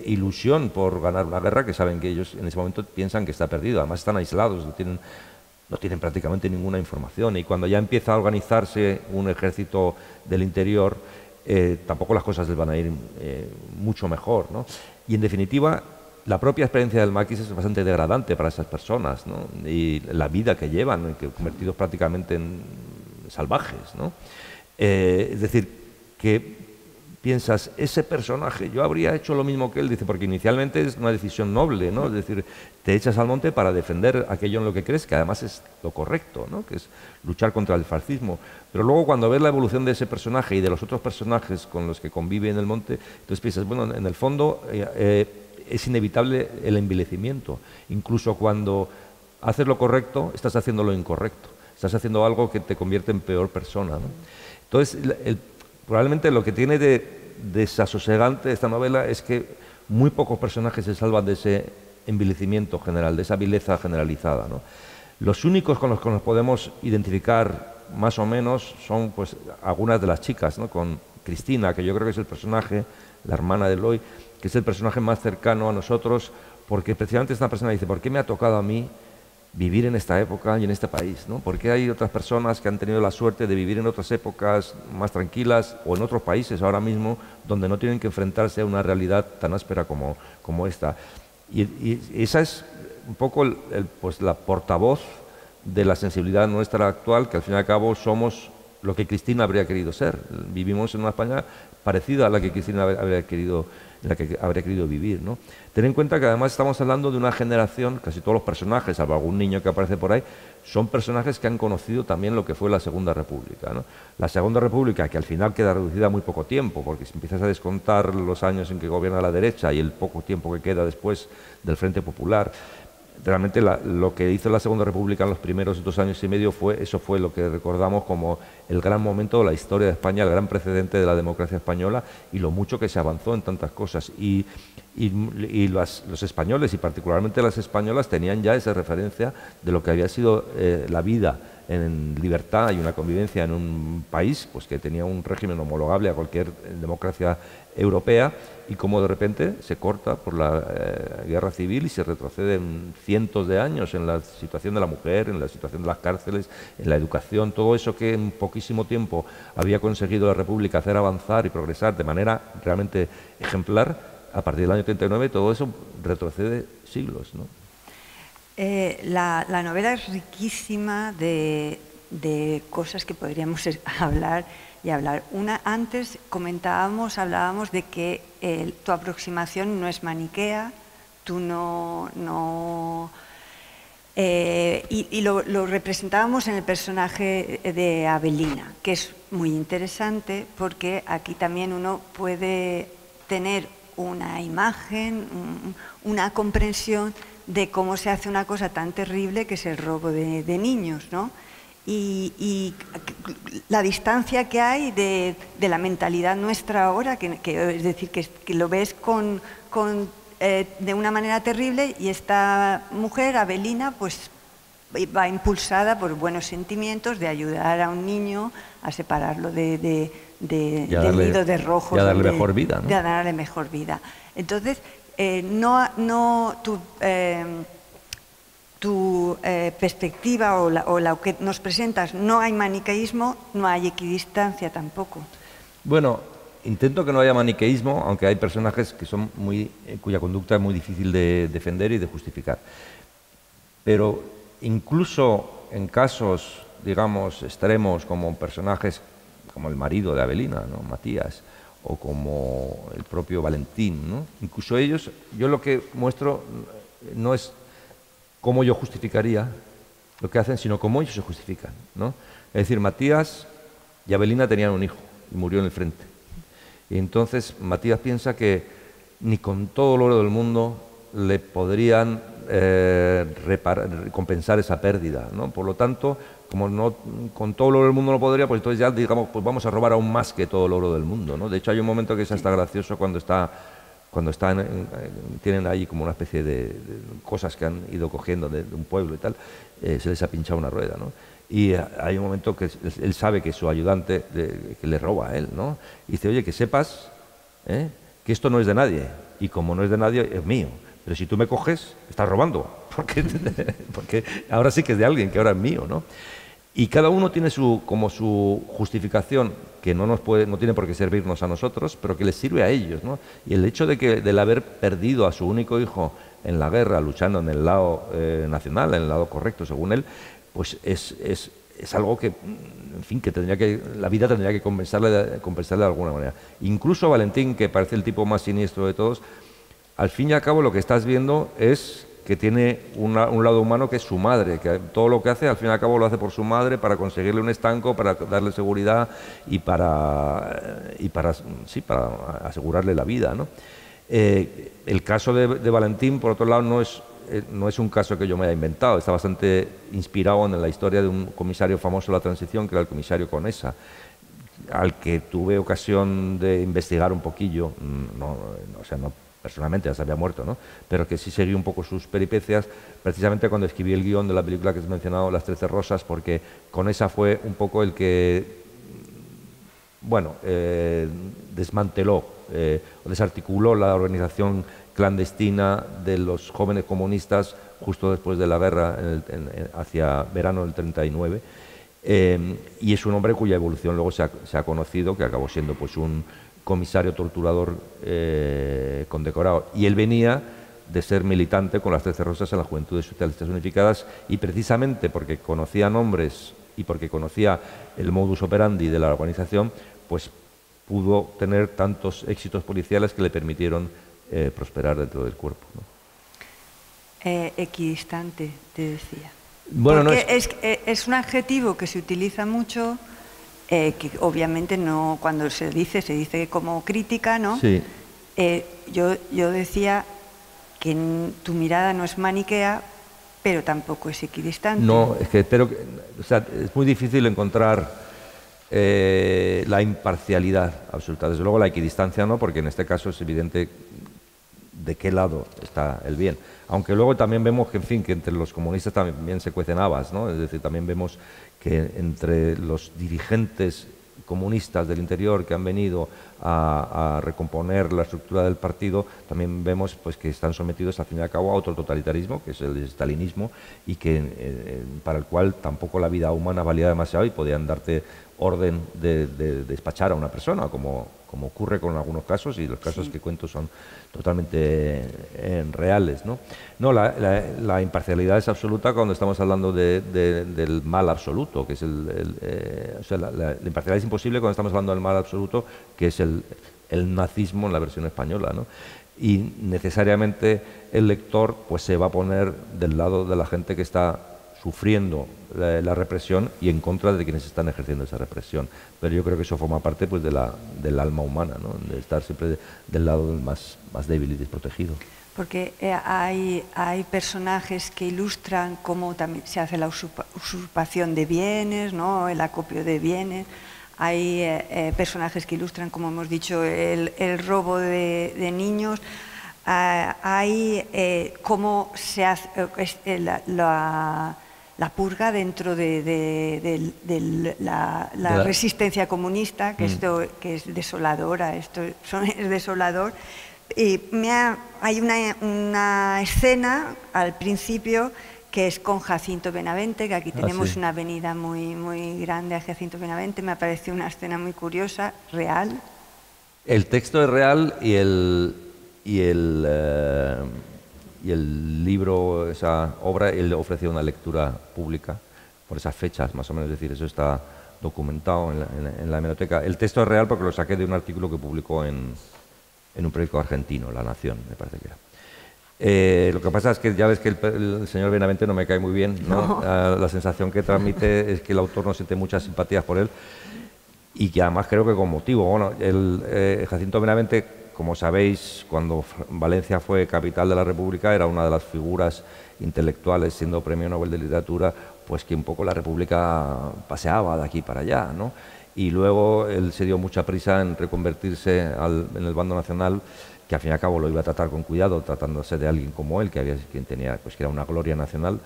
ilusión por ganar una guerra que saben que ellos en ese momento piensan que está perdido. Además están aislados, no tienen prácticamente ninguna información, y cuando ya empieza a organizarse un ejército del interior, tampoco las cosas les van a ir mucho mejor, ¿no? Y en definitiva, la propia experiencia del maquis es bastante degradante para esas personas, ¿no? Y la vida que llevan, convertidos prácticamente en salvajes, ¿no? Es decir, que piensas, ese personaje, yo habría hecho lo mismo que él, dice, porque inicialmente es una decisión noble, ¿no? Es decir, te echas al monte para defender aquello en lo que crees, que además es lo correcto, ¿no? Que es luchar contra el fascismo. Pero luego cuando ves la evolución de ese personaje y de los otros personajes con los que convive en el monte, entonces piensas, bueno, en el fondo es inevitable el envilecimiento. Incluso cuando haces lo correcto, estás haciendo lo incorrecto. Estás haciendo algo que te convierte en peor persona, ¿no? Entonces, probablemente lo que tiene de desasosegante esta novela es que muy pocos personajes se salvan de ese envilecimiento general, de esa vileza generalizada, ¿no? Los únicos con los que nos podemos identificar más o menos son pues algunas de las chicas, ¿no? Con Cristina, que yo creo que es el personaje, la hermana de Eloy, que es el personaje más cercano a nosotros, porque precisamente esta persona dice, ¿por qué me ha tocado a mí vivir en esta época y en este país, ¿no? Porque hay otras personas que han tenido la suerte de vivir en otras épocas más tranquilas o en otros países ahora mismo donde no tienen que enfrentarse a una realidad tan áspera como esta. Y esa es un poco pues la portavoz de la sensibilidad nuestra actual, que al fin y al cabo somos lo que Cristina habría querido ser. Vivimos en una España parecida a la que Cristina habría querido vivir, ¿no? Ten en cuenta que además estamos hablando de una generación, casi todos los personajes, salvo algún niño que aparece por ahí, son personajes que han conocido también lo que fue la Segunda República, ¿no? La Segunda República, que al final queda reducida a muy poco tiempo, porque si empiezas a descontar los años en que gobierna la derecha y el poco tiempo que queda después del Frente Popular, realmente lo que hizo la Segunda República en los primeros 2 años y medio eso fue lo que recordamos como el gran momento de la historia de España, el gran precedente de la democracia española y lo mucho que se avanzó en tantas cosas. Y los españoles, y particularmente las españolas, tenían ya esa referencia de lo que había sido la vida en libertad y una convivencia en un país pues que tenía un régimen homologable a cualquier democracia europea, y cómo de repente se corta por la guerra civil y se retroceden cientos de años en la situación de la mujer, en la situación de las cárceles, en la educación, todo eso que en poquísimo tiempo había conseguido la República hacer avanzar y progresar de manera realmente ejemplar. A partir del año 39 todo eso retrocede siglos, ¿no? La novela es riquísima de cosas que podríamos hablar y hablar. Antes hablábamos de que tu aproximación no es maniquea, tú y lo representábamos en el personaje de Avelina, que es muy interesante porque aquí también uno puede tener una imagen, una comprensión de cómo se hace una cosa tan terrible que es el robo de niños, ¿no? Y la distancia que hay de la mentalidad nuestra ahora, es decir, que lo ves de una manera terrible, y esta mujer, Avelina, pues va impulsada por buenos sentimientos de ayudar a un niño a separarlo del nido de rojos. Y a darle mejor vida, ¿no? De darle mejor vida. Entonces, tu perspectiva o la que nos presentas, no hay maniqueísmo, no hay equidistancia tampoco. Bueno, intento que no haya maniqueísmo, aunque hay personajes que son cuya conducta es muy difícil de defender y de justificar. Pero incluso en casos, digamos, extremos, como personajes como el marido de Avelina, ¿no? Matías, o como el propio Valentín, ¿no? Incluso ellos, yo lo que muestro no es cómo yo justificaría lo que hacen, sino cómo ellos se justifican, ¿no? Es decir, Matías y Avelina tenían un hijo y murió en el frente. Y entonces Matías piensa que ni con todo el oro del mundo le podrían compensar esa pérdida, ¿no? Por lo tanto, como no con todo el oro del mundo no podría, pues entonces ya digamos, pues vamos a robar aún más que todo el oro del mundo, ¿no? De hecho, hay un momento que es hasta gracioso cuando tienen ahí como una especie de cosas que han ido cogiendo de un pueblo y tal, se les ha pinchado una rueda, ¿no? Y hay un momento que él sabe que su ayudante que le roba a él, ¿no? Y dice, oye, que sepas que esto no es de nadie, y como no es de nadie, es mío. Pero si tú me coges, estás robando, porque ahora sí que es de alguien, que ahora es mío, ¿no? Y cada uno tiene como su justificación, que no tiene por qué servirnos a nosotros, pero que les sirve a ellos, ¿no? Y el hecho del haber perdido a su único hijo en la guerra, luchando en el lado nacional, en el lado correcto, según él, pues es algo que, en fin, la vida tendría que compensarle de alguna manera. Incluso Valentín, que parece el tipo más siniestro de todos, al fin y al cabo lo que estás viendo es que tiene un lado humano, que es su madre, que todo lo que hace al fin y al cabo lo hace por su madre, para conseguirle un estanco, para darle seguridad y para asegurarle la vida, ¿no? El caso de Valentín, por otro lado, no es un caso que yo me haya inventado, está bastante inspirado en la historia de un comisario famoso de la transición, que era el comisario Conesa, al que tuve ocasión de investigar un poquillo, no personalmente, ya se había muerto, ¿no? Pero que sí seguí un poco sus peripecias, precisamente cuando escribí el guión de la película que has mencionado, Las 13 Rosas, porque Conesa fue un poco el que, desmanteló o desarticuló la organización clandestina de los jóvenes comunistas justo después de la guerra, hacia verano del 39, y es un hombre cuya evolución luego se ha conocido, que acabó siendo pues un comisario torturador condecorado, y él venía de ser militante con las 13 Rosas en las Juventudes Socialistas Unificadas, y precisamente porque conocía nombres y porque conocía el modus operandi de la organización, pues pudo tener tantos éxitos policiales que le permitieron prosperar dentro del cuerpo, ¿no? Equidistante, te decía. Bueno, porque es un adjetivo que se utiliza mucho, que obviamente no, cuando se dice como crítica, ¿no? Sí. Yo decía que tu mirada no es maniquea, pero tampoco es equidistante. No, es que o sea, es muy difícil encontrar la imparcialidad absoluta. Desde luego la equidistancia no, porque en este caso es evidente de qué lado está el bien. Aunque luego también vemos que, en fin, que entre los comunistas también se cuecen habas, ¿no? Es decir, también vemos que entre los dirigentes comunistas del interior que han venido a recomponer la estructura del partido, también vemos pues que están sometidos al fin y al cabo a otro totalitarismo, que es el stalinismo, y que para el cual tampoco la vida humana valía demasiado y podían darte orden de despachar a una persona, como ocurre con algunos casos, y los casos que cuento son totalmente reales, ¿no? No, la imparcialidad es absoluta cuando estamos hablando del mal absoluto, que es o sea, la imparcialidad es imposible cuando estamos hablando del mal absoluto, que es el nazismo en la versión española, ¿no? Y necesariamente el lector pues se va a poner del lado de la gente que está sufriendo la represión y en contra de quienes están ejerciendo esa represión. Pero yo creo que eso forma parte pues del alma humana, ¿no? De estar siempre del lado del más débil y desprotegido. Porque hay personajes que ilustran cómo también se hace la usurpación de bienes, ¿no? El acopio de bienes. Hay personajes que ilustran, como hemos dicho, el robo de niños. Hay cómo se hace la purga dentro de la resistencia comunista, que que es desoladora, es desolador. Y hay una escena al principio que es con Jacinto Benavente, que aquí tenemos una avenida muy grande a Jacinto Benavente. Me pareció una escena muy curiosa, real. El texto es real y el libro, esa obra, él ofreció una lectura pública por esas fechas, más o menos, es decir, eso está documentado en la hemeroteca. El texto es real porque lo saqué de un artículo que publicó en un periódico argentino, La Nación, me parece que era. Lo que pasa es que ya ves que el señor Benavente no me cae muy bien, ¿no? La sensación que transmite es que el autor no siente muchas simpatías por él y que además creo que con motivo. Bueno, Jacinto Benavente, como sabéis, cuando Valencia fue capital de la República, era una de las figuras intelectuales, siendo Premio Nobel de Literatura, pues que un poco la República paseaba de aquí para allá, ¿no? Y luego él se dio mucha prisa en reconvertirse en el bando nacional, que al fin y al cabo lo iba a tratar con cuidado, tratándose de alguien como él, quien tenía, pues que era una gloria nacional.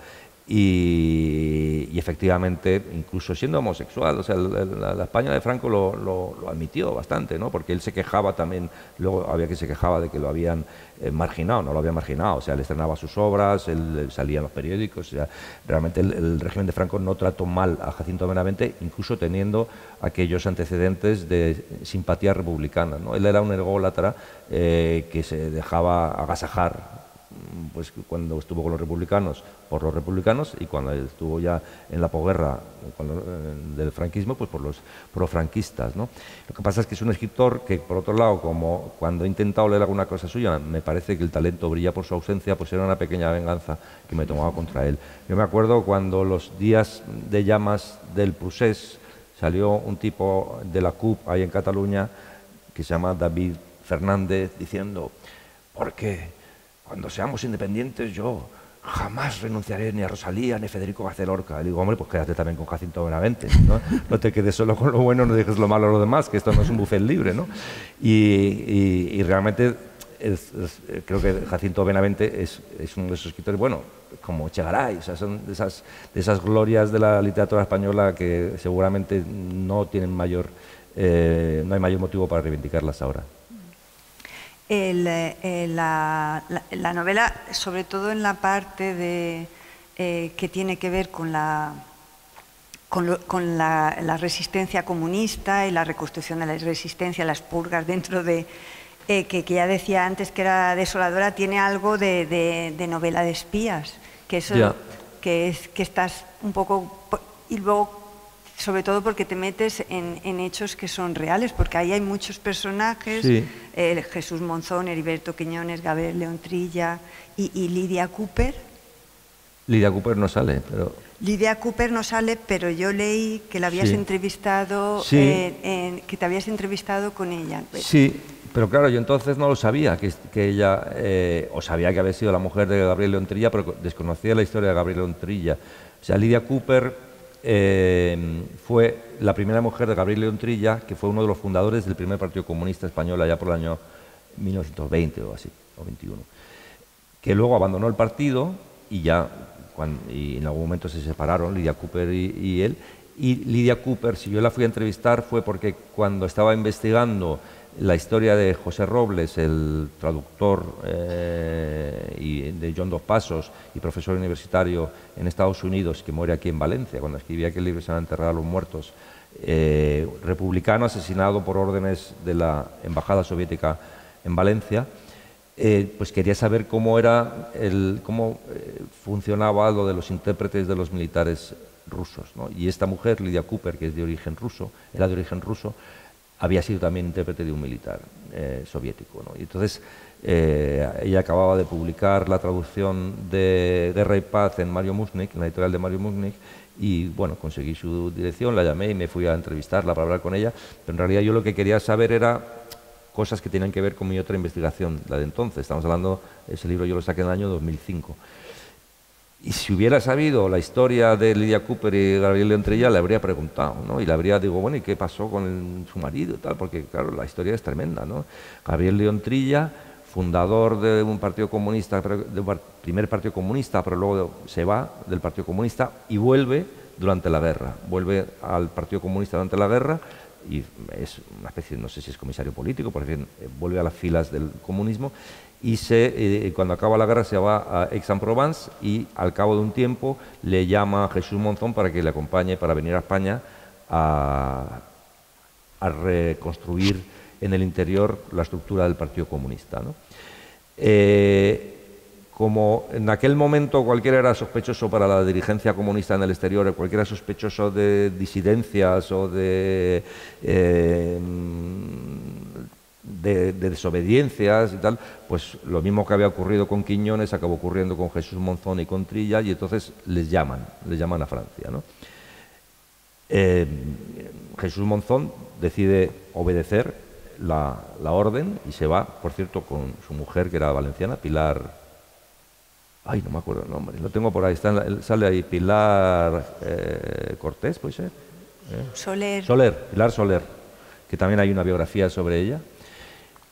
Y efectivamente, incluso siendo homosexual, o sea, la España de Franco lo admitió bastante, ¿no? Porque él se quejaba también, luego había que se quejaba de que lo habían marginado, no lo habían marginado, o sea, él estrenaba sus obras, él salía en los periódicos, o sea, realmente el régimen de Franco no trató mal a Jacinto Benavente, incluso teniendo aquellos antecedentes de simpatía republicana, ¿no? Él era un ergólatra que se dejaba agasajar, pues cuando estuvo con los republicanos por los republicanos y cuando estuvo ya en la posguerra del franquismo pues por los profranquistas, ¿no? Lo que pasa es que es un escritor que, por otro lado, como cuando he intentado leer alguna cosa suya me parece que el talento brilla por su ausencia, pues era una pequeña venganza que me tomaba contra él. Yo me acuerdo cuando los días de llamas del Procés salió un tipo de la CUP ahí en Cataluña que se llama David Fernández diciendo: ¿por qué? Cuando seamos independientes yo jamás renunciaré ni a Rosalía ni a Federico García Lorca. Le digo, hombre, pues quédate también con Jacinto Benavente, ¿no? No te quedes solo con lo bueno, no dejes lo malo a los demás, que esto no es un buffet libre, ¿no? Y realmente creo que Jacinto Benavente es uno de esos escritores, bueno, como Chegaray, o sea, son de esas glorias de la literatura española que seguramente no tienen no hay mayor motivo para reivindicarlas ahora. La novela, sobre todo en la parte que tiene que ver con la resistencia comunista y la reconstrucción de la resistencia, las purgas dentro de... que ya decía antes que era desoladora, tiene algo de novela de espías, que eso que estás un poco... Y luego, sobre todo porque te metes en hechos que son reales, porque ahí hay muchos personajes, Jesús Monzón, Heriberto Quiñones, Gabriel León Trilla y Lidia Cooper, Lidia Cooper no sale, pero... Lidia Cooper no sale, pero yo leí que la habías entrevistado, que te habías entrevistado con ella. Sí, pero claro, yo entonces no lo sabía, que ella, o sabía que había sido la mujer de Gabriel León Trilla, pero desconocía la historia de Gabriel León Trilla. O sea, Lidia Cooper fue la primera mujer de Gabriel León Trilla, que fue uno de los fundadores del primer Partido Comunista Español allá por el año 1920 o así, o 21, que luego abandonó el partido y ya... y en algún momento se separaron, Lidia Cooper y él, y Lidia Cooper, si yo la fui a entrevistar, fue porque cuando estaba investigando la historia de José Robles, el traductor de John Dos Passos y profesor universitario en Estados Unidos, que muere aquí en Valencia, cuando escribía aquel libro Se van a enterrar a los muertos, republicano asesinado por órdenes de la Embajada Soviética en Valencia, pues quería saber cómo era cómo funcionaba lo de los intérpretes de los militares rusos, ¿no? Y esta mujer, Lidia Cooper, que es de origen ruso, era de origen ruso, había sido también intérprete de un militar soviético, ¿no? Y entonces ella acababa de publicar la traducción de Guerra y Paz en Mario Musnik, en la editorial de Mario Musnik, y bueno, conseguí su dirección, la llamé y me fui a entrevistarla para hablar con ella, pero en realidad yo lo que quería saber era cosas que tenían que ver con mi otra investigación, la de entonces. Estamos hablando, ese libro yo lo saqué en el año 2005. Y si hubiera sabido la historia de Lidia Cooper y Gabriel León Trilla, le habría preguntado, ¿no? Y le habría dicho, bueno, ¿y qué pasó con su marido y tal? Porque, claro, la historia es tremenda, ¿no? Gabriel León Trilla, fundador de un partido comunista, de un primer partido comunista, pero luego se va del partido comunista y vuelve durante la guerra. Vuelve al partido comunista durante la guerra, y es una especie, no sé si es comisario político, por ejemplo, vuelve a las filas del comunismo y cuando acaba la guerra se va a Aix-en-Provence y al cabo de un tiempo le llama a Jesús Monzón para que le acompañe para venir a España a reconstruir en el interior la estructura del Partido Comunista, ¿no? Como en aquel momento cualquiera era sospechoso para la dirigencia comunista en el exterior, cualquiera sospechoso de disidencias o de desobediencias y tal, pues lo mismo que había ocurrido con Quiñones acabó ocurriendo con Jesús Monzón y con Trilla, y entonces les llaman a Francia, ¿no? Jesús Monzón decide obedecer la orden y se va, por cierto, con su mujer, que era valenciana, Pilar... Ay, no me acuerdo el nombre, lo tengo por ahí, sale ahí, Pilar Cortés, ¿puede ser? Pilar Soler, que también hay una biografía sobre ella,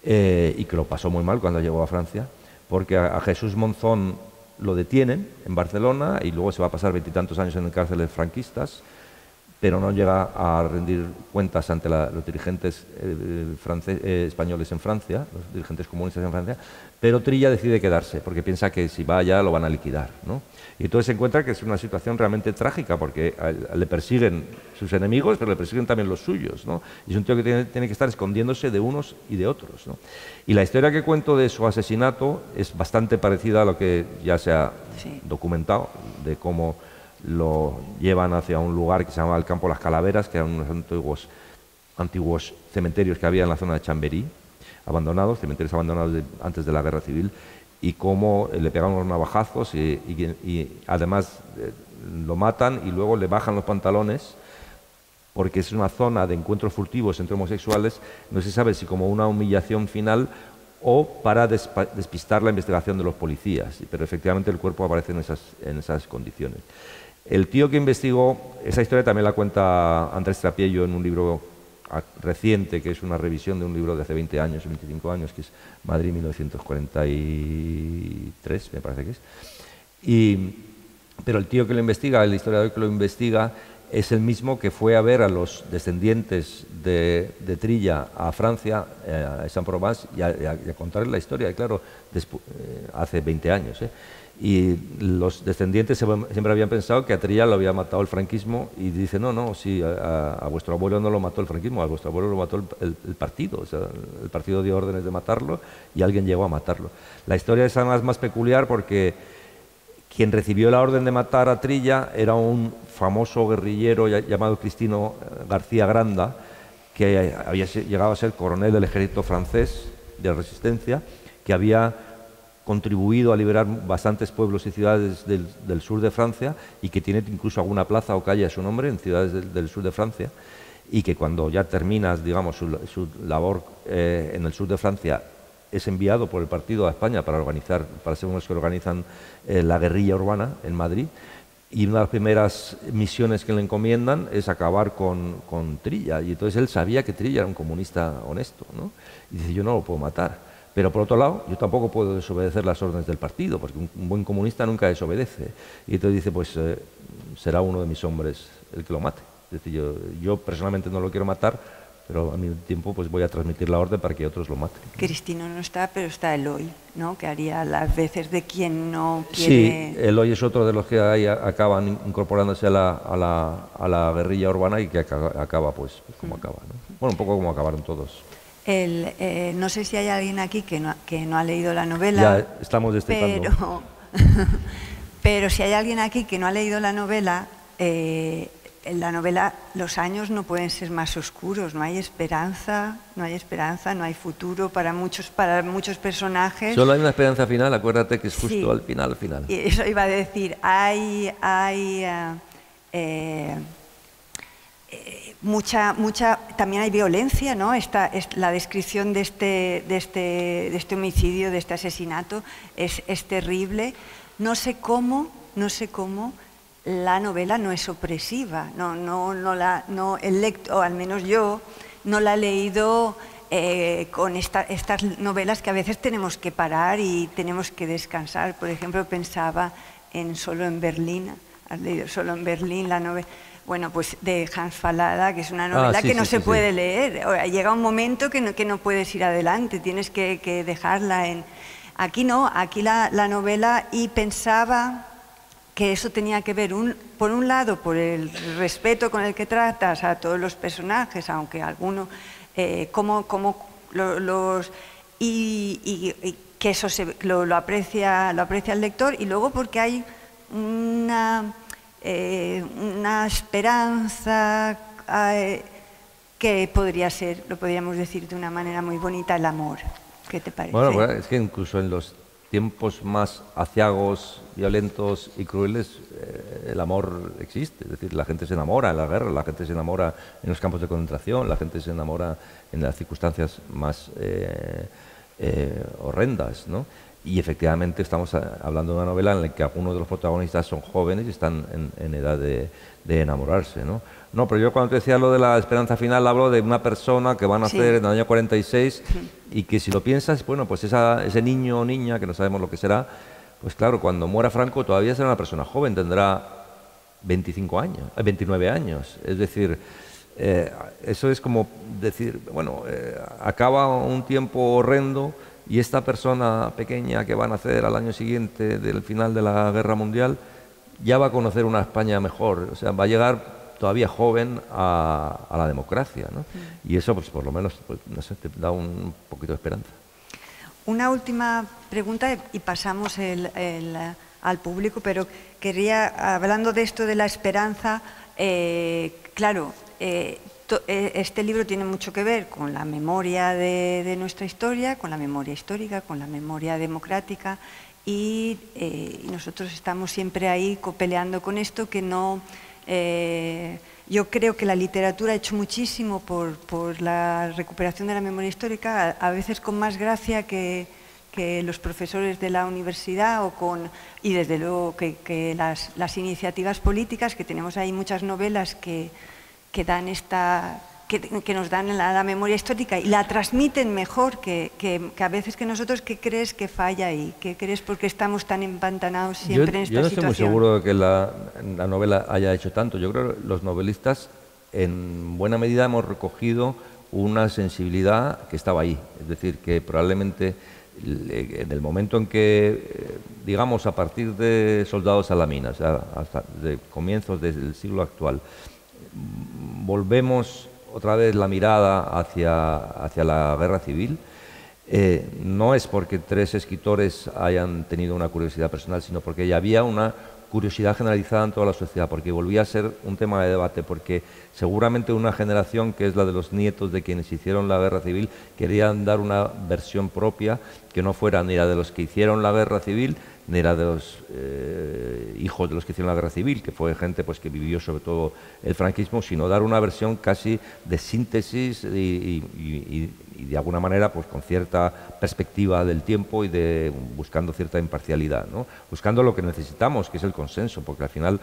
y que lo pasó muy mal cuando llegó a Francia, porque a Jesús Monzón lo detienen en Barcelona y luego se va a pasar 20 y tantos años en cárceles franquistas, pero no llega a rendir cuentas ante los dirigentes españoles en Francia, los dirigentes comunistas en Francia, pero Trilla decide quedarse, porque piensa que si va allá lo van a liquidar, ¿no? Y entonces se encuentra que es una situación realmente trágica, porque le persiguen sus enemigos, pero le persiguen también los suyos, ¿no? Y es un tío que tiene que estar escondiéndose de unos y de otros, ¿no? Y la historia que cuento de su asesinato es bastante parecida a lo que ya se ha documentado, de cómo lo llevan hacia un lugar que se llamaba el Campo Las Calaveras, que eran unos antiguos cementerios que había en la zona de Chamberí, cementerios abandonados antes de la Guerra Civil, y cómo le pegan unos navajazos y además lo matan y luego le bajan los pantalones, porque es una zona de encuentros furtivos entre homosexuales, no se sabe si como una humillación final o para despistar la investigación de los policías, pero efectivamente el cuerpo aparece en esas condiciones. El tío que investigó, esa historia también la cuenta Andrés Trapiello en un libro reciente, que es una revisión de un libro de hace 20 años, 25 años, que es Madrid 1943, me parece que es. Pero el tío que lo investiga, el historiador que lo investiga, es el mismo que fue a ver a los descendientes de Trilla a Francia, a Aix-en-Provence, y a contarles la historia, y claro, hace 20 años, y los descendientes siempre habían pensado que a Trilla lo había matado el franquismo, y dice, no, sí, a vuestro abuelo no lo mató el franquismo, a vuestro abuelo lo mató el partido, o sea, el partido dio órdenes de matarlo y alguien llegó a matarlo. La historia es además más peculiar porque quien recibió la orden de matar a Trilla era un famoso guerrillero llamado Cristino García Granda, que había llegado a ser coronel del ejército francés de resistencia, que había contribuido a liberar bastantes pueblos y ciudades del sur de Francia y que tiene incluso alguna plaza o calle a su nombre en ciudades del sur de Francia, y que cuando ya terminas, digamos, su labor en el sur de Francia, es enviado por el partido a España para ser unos que organizan la guerrilla urbana en Madrid, y una de las primeras misiones que le encomiendan es acabar con Trilla, y entonces él sabía que Trilla era un comunista honesto, ¿no? Y dice, yo no lo puedo matar. Pero por otro lado, yo tampoco puedo desobedecer las órdenes del partido, porque un buen comunista nunca desobedece. Y entonces dice, pues será uno de mis hombres el que lo mate. Es decir, yo personalmente no lo quiero matar, pero a mi tiempo pues voy a transmitir la orden para que otros lo maten. Cristino no está, pero está Eloy, ¿no? Que haría las veces de quien no quiere... Sí, Eloy es otro de los que ahí acaban incorporándose a la guerrilla urbana y que acaba pues como acaba, ¿no? Bueno, un poco como acabaron todos. No sé si hay alguien aquí que no ha leído la novela. Ya estamos destapando. Pero si hay alguien aquí que no ha leído la novela, en la novela los años no pueden ser más oscuros, no hay esperanza, no hay futuro para muchos personajes. Solo hay una esperanza final, acuérdate que es justo sí, al final. Y eso iba a decir, también hay violencia, ¿no? La descripción de este homicidio, de este asesinato, es terrible. No sé cómo la novela no es opresiva, el lector, o al menos yo, no la he leído con estas novelas que a veces tenemos que parar y tenemos que descansar. Por ejemplo, pensaba en Solo en Berlín. ¿Has leído Solo en Berlín, la novela? Bueno, pues de Hans Fallada, que es una novela que no se puede leer. Llega un momento que no puedes ir adelante, tienes que dejarla en... Aquí no, aquí la novela, y pensaba que eso tenía que ver, por un lado, por el respeto con el que tratas a todos los personajes, aunque algunos, y que eso lo aprecia el lector, y luego porque hay una esperanza que podría ser, lo podríamos decir de una manera muy bonita, el amor. ¿Qué te parece? Bueno, es que incluso en los tiempos más aciagos, violentos y crueles, el amor existe. Es decir, la gente se enamora en la guerra, la gente se enamora en los campos de concentración, la gente se enamora en las circunstancias más horrendas, ¿no? Y efectivamente estamos hablando de una novela en la que algunos de los protagonistas son jóvenes y están en edad de enamorarse, ¿no? No, pero yo cuando te decía lo de la esperanza final hablo de una persona que va a nacer en el año 46 y que si lo piensas, bueno, pues ese niño o niña, que no sabemos lo que será, pues claro, cuando muera Franco todavía será una persona joven, tendrá 29 años. Es decir, eso es como decir, bueno, acaba un tiempo horrendo y esta persona pequeña que va a nacer al año siguiente del final de la Guerra Mundial ya va a conocer una España mejor, o sea, va a llegar todavía joven a la democracia, ¿no? Y eso, pues por lo menos, pues, no sé, te da un poquito de esperanza. Una última pregunta y pasamos al público, pero quería, hablando de esto de la esperanza, claro, este libro tiene mucho que ver con la memoria de nuestra historia, con la memoria histórica, con la memoria democrática, y nosotros estamos siempre ahí peleando con esto, que no... yo creo que la literatura ha hecho muchísimo por la recuperación de la memoria histórica, a veces con más gracia que los profesores de la universidad y desde luego que las iniciativas políticas, que tenemos ahí muchas novelas que nos dan la memoria histórica y la transmiten mejor que a veces que nosotros. ¿Qué crees que falla ahí? ¿Qué crees porque estamos tan empantanados siempre en esta situación? Yo no estoy muy seguro de que la novela haya hecho tanto. Yo creo que los novelistas en buena medida hemos recogido una sensibilidad que estaba ahí. Es decir, que probablemente en el momento en que, digamos, a partir de Soldados a la mina, o sea, hasta de comienzos del siglo actual, volvemos otra vez la mirada hacia la guerra civil, no es porque tres escritores hayan tenido una curiosidad personal, sino porque ya había una curiosidad generalizada en toda la sociedad, porque volvía a ser un tema de debate, porque seguramente una generación, que es la de los nietos de quienes hicieron la guerra civil, querían dar una versión propia que no fuera ni la de los que hicieron la guerra civil, ni la de los hijos de los que hicieron la guerra civil, que fue gente pues que vivió sobre todo el franquismo, sino dar una versión casi de síntesis y de alguna manera pues con cierta perspectiva del tiempo y buscando cierta imparcialidad, ¿no? Buscando lo que necesitamos, que es el consenso, porque al final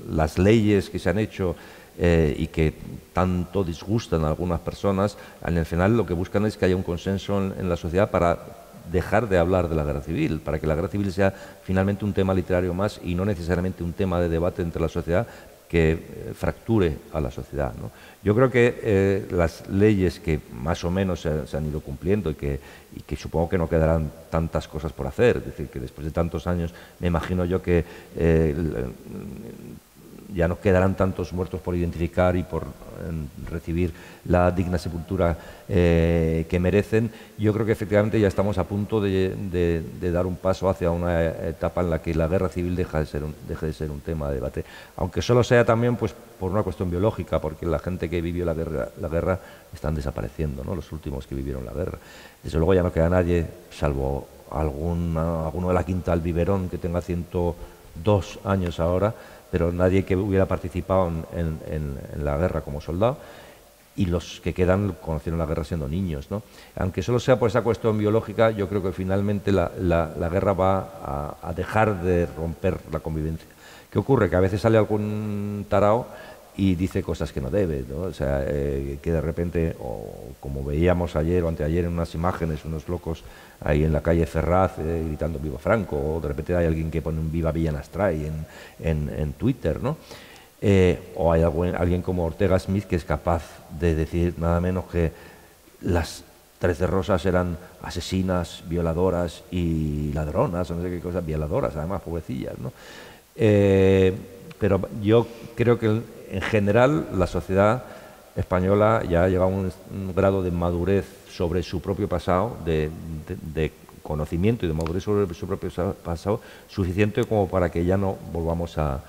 las leyes que se han hecho y que tanto disgustan a algunas personas, en el final lo que buscan es que haya un consenso en la sociedad para dejar de hablar de la guerra civil, para que la guerra civil sea finalmente un tema literario más y no necesariamente un tema de debate entre la sociedad que fracture a la sociedad, ¿no? Yo creo que las leyes que más o menos se han ido cumpliendo y que supongo que no quedarán tantas cosas por hacer, es decir, que después de tantos años me imagino yo que ya no quedarán tantos muertos por identificar y por recibir la digna sepultura que merecen. Yo creo que efectivamente ya estamos a punto de dar un paso hacia una etapa en la que la guerra civil deje de ser un tema de debate, aunque solo sea también pues por una cuestión biológica, porque la gente que vivió la guerra están desapareciendo, ¿no? Los últimos que vivieron la guerra. Desde luego ya no queda nadie, salvo alguno de la Quinta del Biberón que tenga 102 años ahora, pero nadie que hubiera participado en la guerra como soldado, y los que quedan conocieron la guerra siendo niños, ¿no? Aunque solo sea por esa cuestión biológica, yo creo que finalmente la guerra va a dejar de romper la convivencia. ¿Qué ocurre? Que a veces sale algún tarao y dice cosas que no debe, ¿no? O sea, que de repente, o como veíamos ayer o anteayer en unas imágenes, unos locos ahí en la calle Ferraz gritando Viva Franco, o de repente hay alguien que pone un Viva Villanastray en Twitter, ¿no? O hay alguien como Ortega Smith que es capaz de decir nada menos que las 13 Rosas eran asesinas, violadoras y ladronas, o no sé qué cosas, violadoras además, pobrecillas, ¿no? Pero yo creo que en general la sociedad española ya ha llegado a un grado de madurez sobre su propio pasado, de conocimiento y de madurez sobre su propio pasado, suficiente como para que ya no volvamos a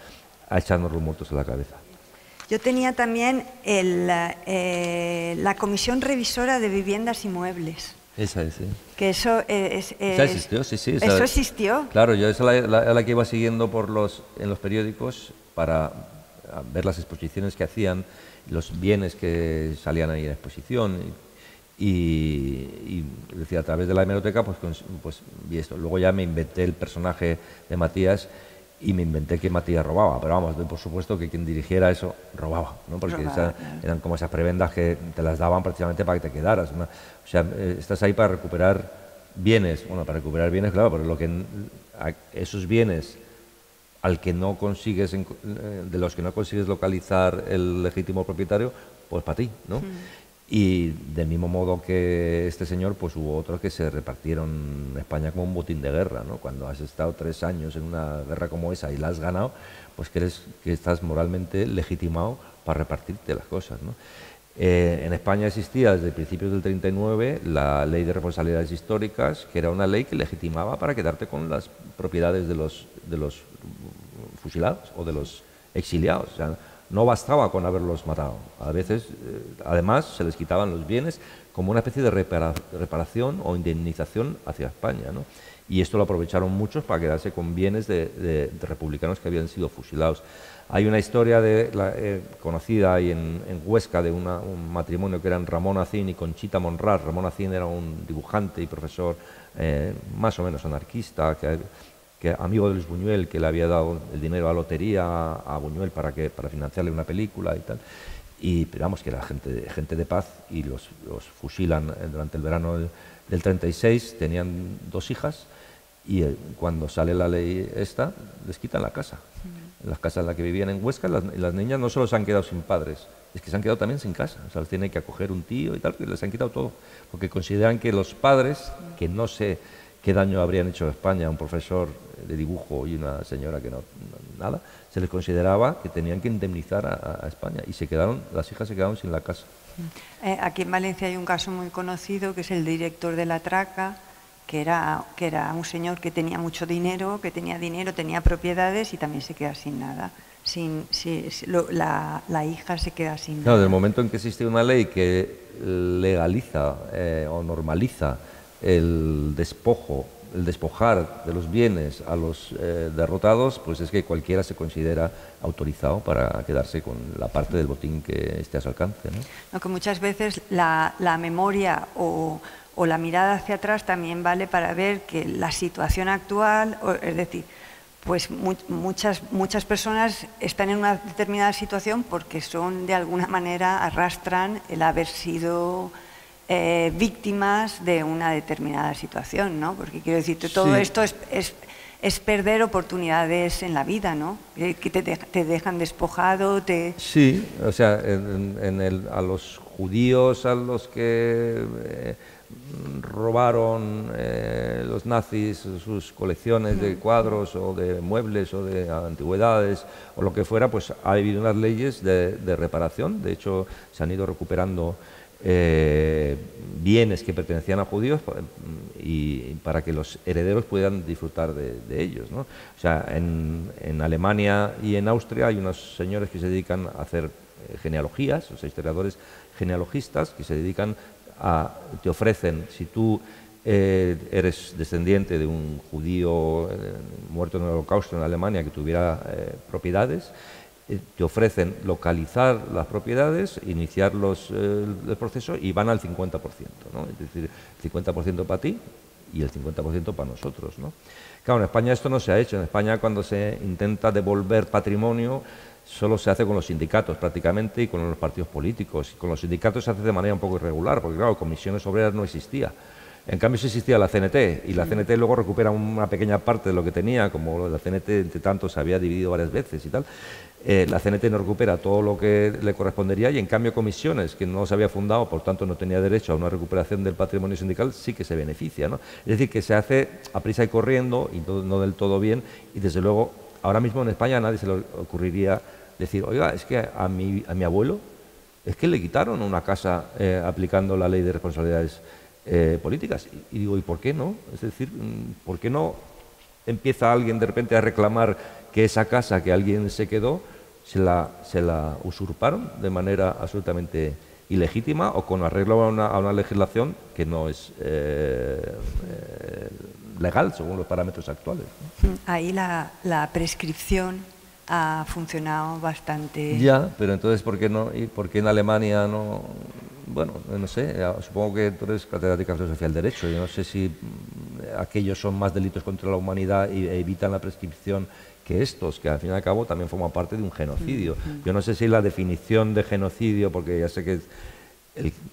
echarnos los muertos a la cabeza. Yo tenía también la Comisión Revisora de Viviendas y Muebles. Esa es, sí. Que eso esa existió, sí, sí. Eso existió. Claro, yo esa la que iba siguiendo en los periódicos para ver las exposiciones que hacían, los bienes que salían ahí en exposición y decía, a través de la hemeroteca pues vi esto. Luego ya me inventé el personaje de Matías y me inventé que Matías robaba, pero vamos, por supuesto que quien dirigiera eso robaba, ¿no? Porque eran como esas prebendas que te las daban precisamente para que te quedaras, ¿no? O sea, estás ahí para recuperar bienes, bueno, para recuperar bienes, claro, pero esos bienes al que no consigues, de los que no consigues localizar el legítimo propietario, pues para ti, ¿no? Y del mismo modo que este señor, pues hubo otros que se repartieron en España como un botín de guerra, ¿no? Cuando has estado 3 años en una guerra como esa y la has ganado, pues crees que estás moralmente legitimado para repartirte las cosas, ¿no? En España existía desde principios del 39 la Ley de Responsabilidades Históricas, que era una ley que legitimaba para quedarte con las propiedades de los fusilados o de los exiliados. O sea, no bastaba con haberlos matado. A veces, además, se les quitaban los bienes como una especie de reparación o indemnización hacia España, ¿no? Y esto lo aprovecharon muchos para quedarse con bienes de republicanos que habían sido fusilados. Hay una historia conocida ahí en Huesca de un matrimonio que eran Ramón Acín y Conchita Monrad. Ramón Acín era un dibujante y profesor más o menos anarquista, que amigo de Luis Buñuel, que le había dado el dinero a lotería a Buñuel para financiarle una película y tal. Pero vamos, que era gente de paz, y los fusilan durante el verano del 36, tenían 2 hijas, y cuando sale la ley esta, les quitan la casa. Las casas en las que vivían en Huesca, las niñas no solo se han quedado sin padres, es que se han quedado también sin casa. O sea, les tiene que acoger un tío y tal, que les han quitado todo, porque consideran que los padres, que no sé qué daño habrían hecho a España, un profesor de dibujo y una señora que nada, se les consideraba que tenían que indemnizar a España, y las hijas se quedaron sin la casa. Aquí en Valencia hay un caso muy conocido, que es el director de La Traca, que era un señor que tenía mucho dinero, tenía propiedades y también se queda sin nada. La hija se queda sin nada. Claro, desde el momento en que existe una ley que legaliza o normaliza el despojar de los bienes a los derrotados, pues es que cualquiera se considera autorizado para quedarse con la parte del botín que esté a su alcance, ¿no? No, que muchas veces la memoria o la mirada hacia atrás también vale para ver que la situación actual, es decir, pues muchas personas están en una determinada situación porque de alguna manera arrastran el haber sido víctimas de una determinada situación, ¿no? Porque quiero decirte, todo esto es perder oportunidades en la vida, ¿no? Que te dejan despojado, Sí, o sea, a los judíos a los que robaron los nazis sus colecciones de cuadros o de muebles o de antigüedades o lo que fuera, pues ha habido unas leyes de reparación. De hecho, se han ido recuperando bienes que pertenecían a judíos y para que los herederos puedan disfrutar de ellos, ¿no? O sea, en Alemania y en Austria hay unos señores que se dedican a hacer genealogías, o sea, historiadores genealogistas que se dedican te ofrecen, si tú eres descendiente de un judío muerto en el Holocausto en Alemania que tuviera propiedades, te ofrecen localizar las propiedades, iniciar el proceso y van al 50%, ¿no? Es decir, el 50% para ti y el 50% para nosotros, ¿no? Claro, en España esto no se ha hecho. En España, cuando se intenta devolver patrimonio, solo se hace con los sindicatos prácticamente y con los partidos políticos. Y con los sindicatos se hace de manera un poco irregular, porque claro, comisiones obreras no existía. En cambio sí existía la CNT, y la CNT luego recupera una pequeña parte de lo que tenía, como la CNT entre tanto se había dividido varias veces y tal. La CNT no recupera todo lo que le correspondería, y en cambio comisiones, que no se había fundado, por tanto no tenía derecho a una recuperación del patrimonio sindical, sí que se beneficia, ¿no? Es decir, que se hace a prisa y corriendo y no del todo bien, y desde luego ahora mismo en España a nadie se le ocurriría decir, oiga, es que a mi abuelo es que le quitaron una casa aplicando la ley de responsabilidades políticas. Y digo, ¿y por qué no? Es decir, ¿por qué no empieza alguien de repente a reclamar que esa casa que alguien se quedó se la usurparon de manera absolutamente ilegítima o con arreglo a una legislación que no es legal según los parámetros actuales, ¿no? Ahí la prescripción ha funcionado bastante. Ya, pero entonces, ¿por qué no? ¿Y por qué en Alemania no? Bueno, no sé, supongo que tú eres catedrática de filosofía del derecho. Yo no sé si aquellos son más delitos contra la humanidad y evitan la prescripción que estos, que al fin y al cabo también forman parte de un genocidio. Yo no sé si la definición de genocidio, porque ya sé que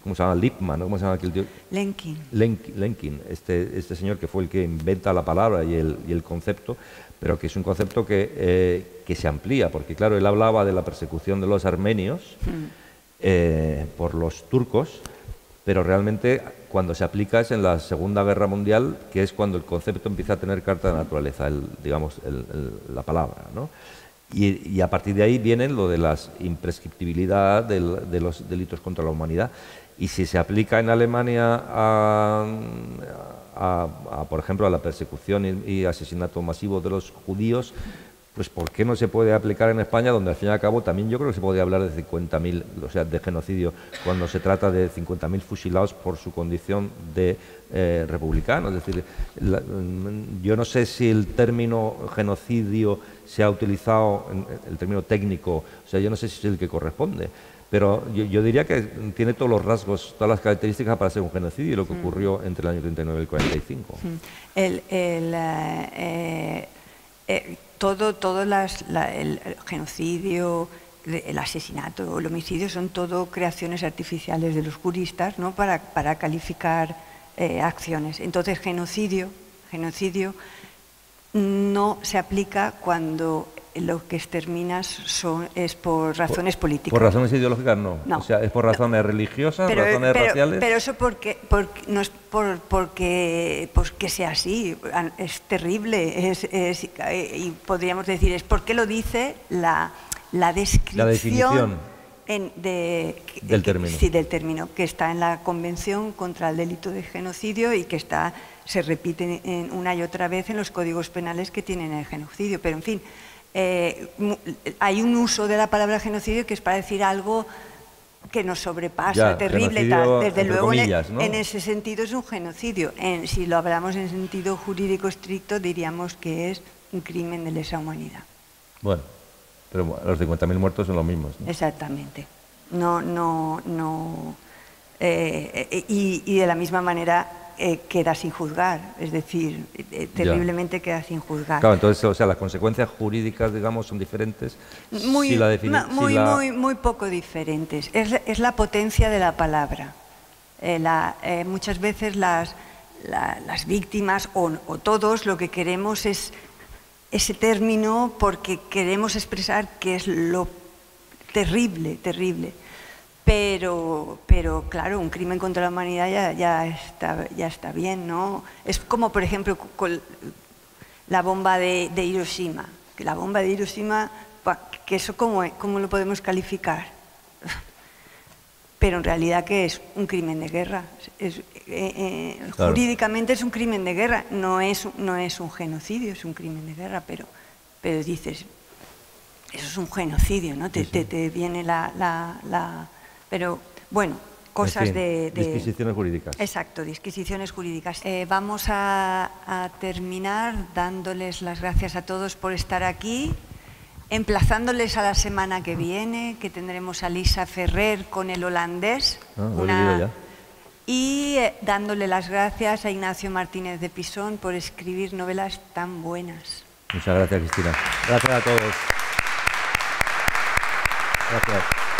¿cómo se llama? Lippmann, ¿no? ¿Cómo se llama aquel tío? Lenkin. Lenkin, este señor que fue el que inventa la palabra y el concepto, pero que es un concepto que se amplía, porque claro, él hablaba de la persecución de los armenios por los turcos, pero realmente cuando se aplica es en la Segunda Guerra Mundial, que es cuando el concepto empieza a tener carta de naturaleza, la palabra, ¿no? Y a partir de ahí viene lo de la imprescriptibilidad de los delitos contra la humanidad. Y si se aplica en Alemania por ejemplo, a la persecución y asesinato masivo de los judíos, pues ¿por qué no se puede aplicar en España, donde al fin y al cabo también yo creo que se podría hablar de 50.000, o sea, de genocidio, cuando se trata de 50.000 fusilados por su condición de republicanos? Es decir, yo no sé si el término genocidio se ha utilizado, el término técnico, o sea, yo no sé si es el que corresponde, pero yo diría que tiene todos los rasgos, todas las características para ser un genocidio, lo que ocurrió entre el año 39 y el 45. El genocidio, el asesinato, el homicidio son todo creaciones artificiales de los juristas, ¿no? para calificar acciones. Entonces, genocidio no se aplica cuando lo que exterminas es por razones políticas. ¿Por razones ideológicas? No. O sea, ¿es por razones religiosas, razones raciales? Pero eso no es porque sea así, es terrible, y podríamos decir, es porque lo dice la descripción Del término. Sí, del término, que está en la Convención contra el Delito de Genocidio y que se repite una y otra vez en los códigos penales que tienen el genocidio. Pero, en fin, hay un uso de la palabra genocidio que es para decir algo que nos sobrepasa, terrible, tal. Desde luego, comillas, ¿no? En ese sentido es un genocidio. Si lo hablamos en sentido jurídico estricto, diríamos que es un crimen de lesa humanidad. Bueno, pero los 50.000 muertos son los mismos, ¿no? Exactamente. Y de la misma manera queda sin juzgar, es decir, terriblemente queda sin juzgar. Claro, entonces, o sea, las consecuencias jurídicas, digamos, son diferentes. Muy poco diferentes. Es la potencia de la palabra. Muchas veces las víctimas o todos lo que queremos es ese término porque queremos expresar que es lo terrible. Pero claro, un crimen contra la humanidad ya está bien, ¿no? Es como, por ejemplo, con la bomba de Hiroshima. Que la bomba de Hiroshima, que eso ¿cómo lo podemos calificar? Pero en realidad, ¿qué es? Un crimen de guerra. Claro. Jurídicamente es un crimen de guerra, no es un genocidio, es un crimen de guerra, pero dices, eso es un genocidio, ¿no? Te viene Pero, bueno, cosas en fin, disquisiciones jurídicas. Exacto, disquisiciones jurídicas. Vamos a terminar dándoles las gracias a todos por estar aquí, emplazándoles a la semana que viene, que tendremos a Lisa Ferrer con el holandés. Y dándole las gracias a Ignacio Martínez de Pisón por escribir novelas tan buenas. Muchas gracias, Cristina. Gracias a todos. Gracias.